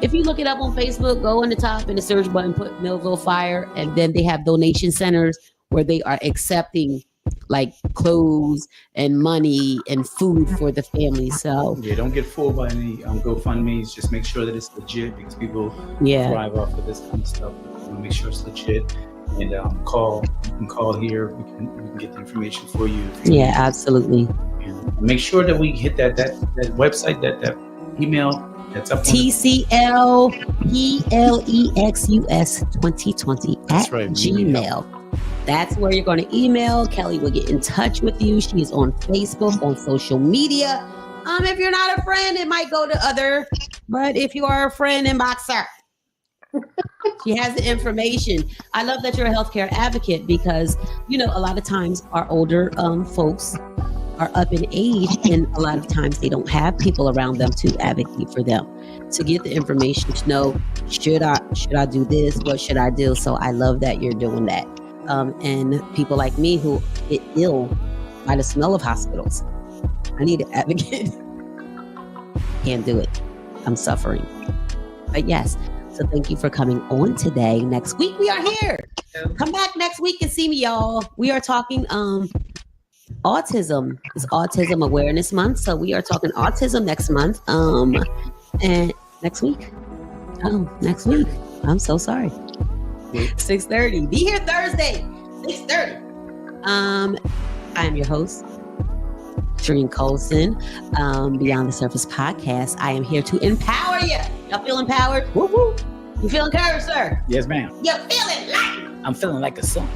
If you look it up on Facebook, go on the top in the search button, put Millville Fire, and then they have donation centers where they are accepting like clothes and money and food for the family. So yeah, don't get fooled by any GoFundMe's. Just make sure that it's legit because people thrive off of this kind of stuff. Make sure it's legit. And you can call here. We can get the information for you. Yeah, absolutely. And make sure that we hit that website, that email that's up. TCLPLEXUS2020 at Gmail. That's where you're going to email. Kellie will get in touch with you. She's on Facebook, on social media. If you're not a friend, it might go to other. But if you are a friend, inbox her. She has the information. I love that you're a healthcare advocate because, a lot of times our older folks are up in age and a lot of times they don't have people around them to advocate for them, to get the information to know, should I do this? What should I do? So I love that you're doing that. And people like me who get ill by the smell of hospitals, I need an advocate. Can't do it. I'm suffering. But yes. So thank you for coming on today. Next week we are here. Come back next week and see me, y'all. We are talking autism. It's Autism Awareness Month. So we are talking autism next month. And next week. Next week. I'm so sorry. 6:30. Be here Thursday. 6:30. I am your host, Sharen Colson, Beyond the Surface podcast. I am here to empower you. Y'all feel empowered? Woo woo. You feel encouraged, sir? Yes, ma'am. You're feeling like. I'm feeling like a son.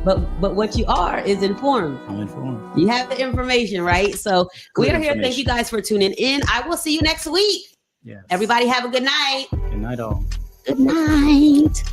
But what you are is informed. I'm informed. You have the information, right? So we are here. Thank you guys for tuning in. I will see you next week. Yes. Everybody have a good night. Good night, all. Good night.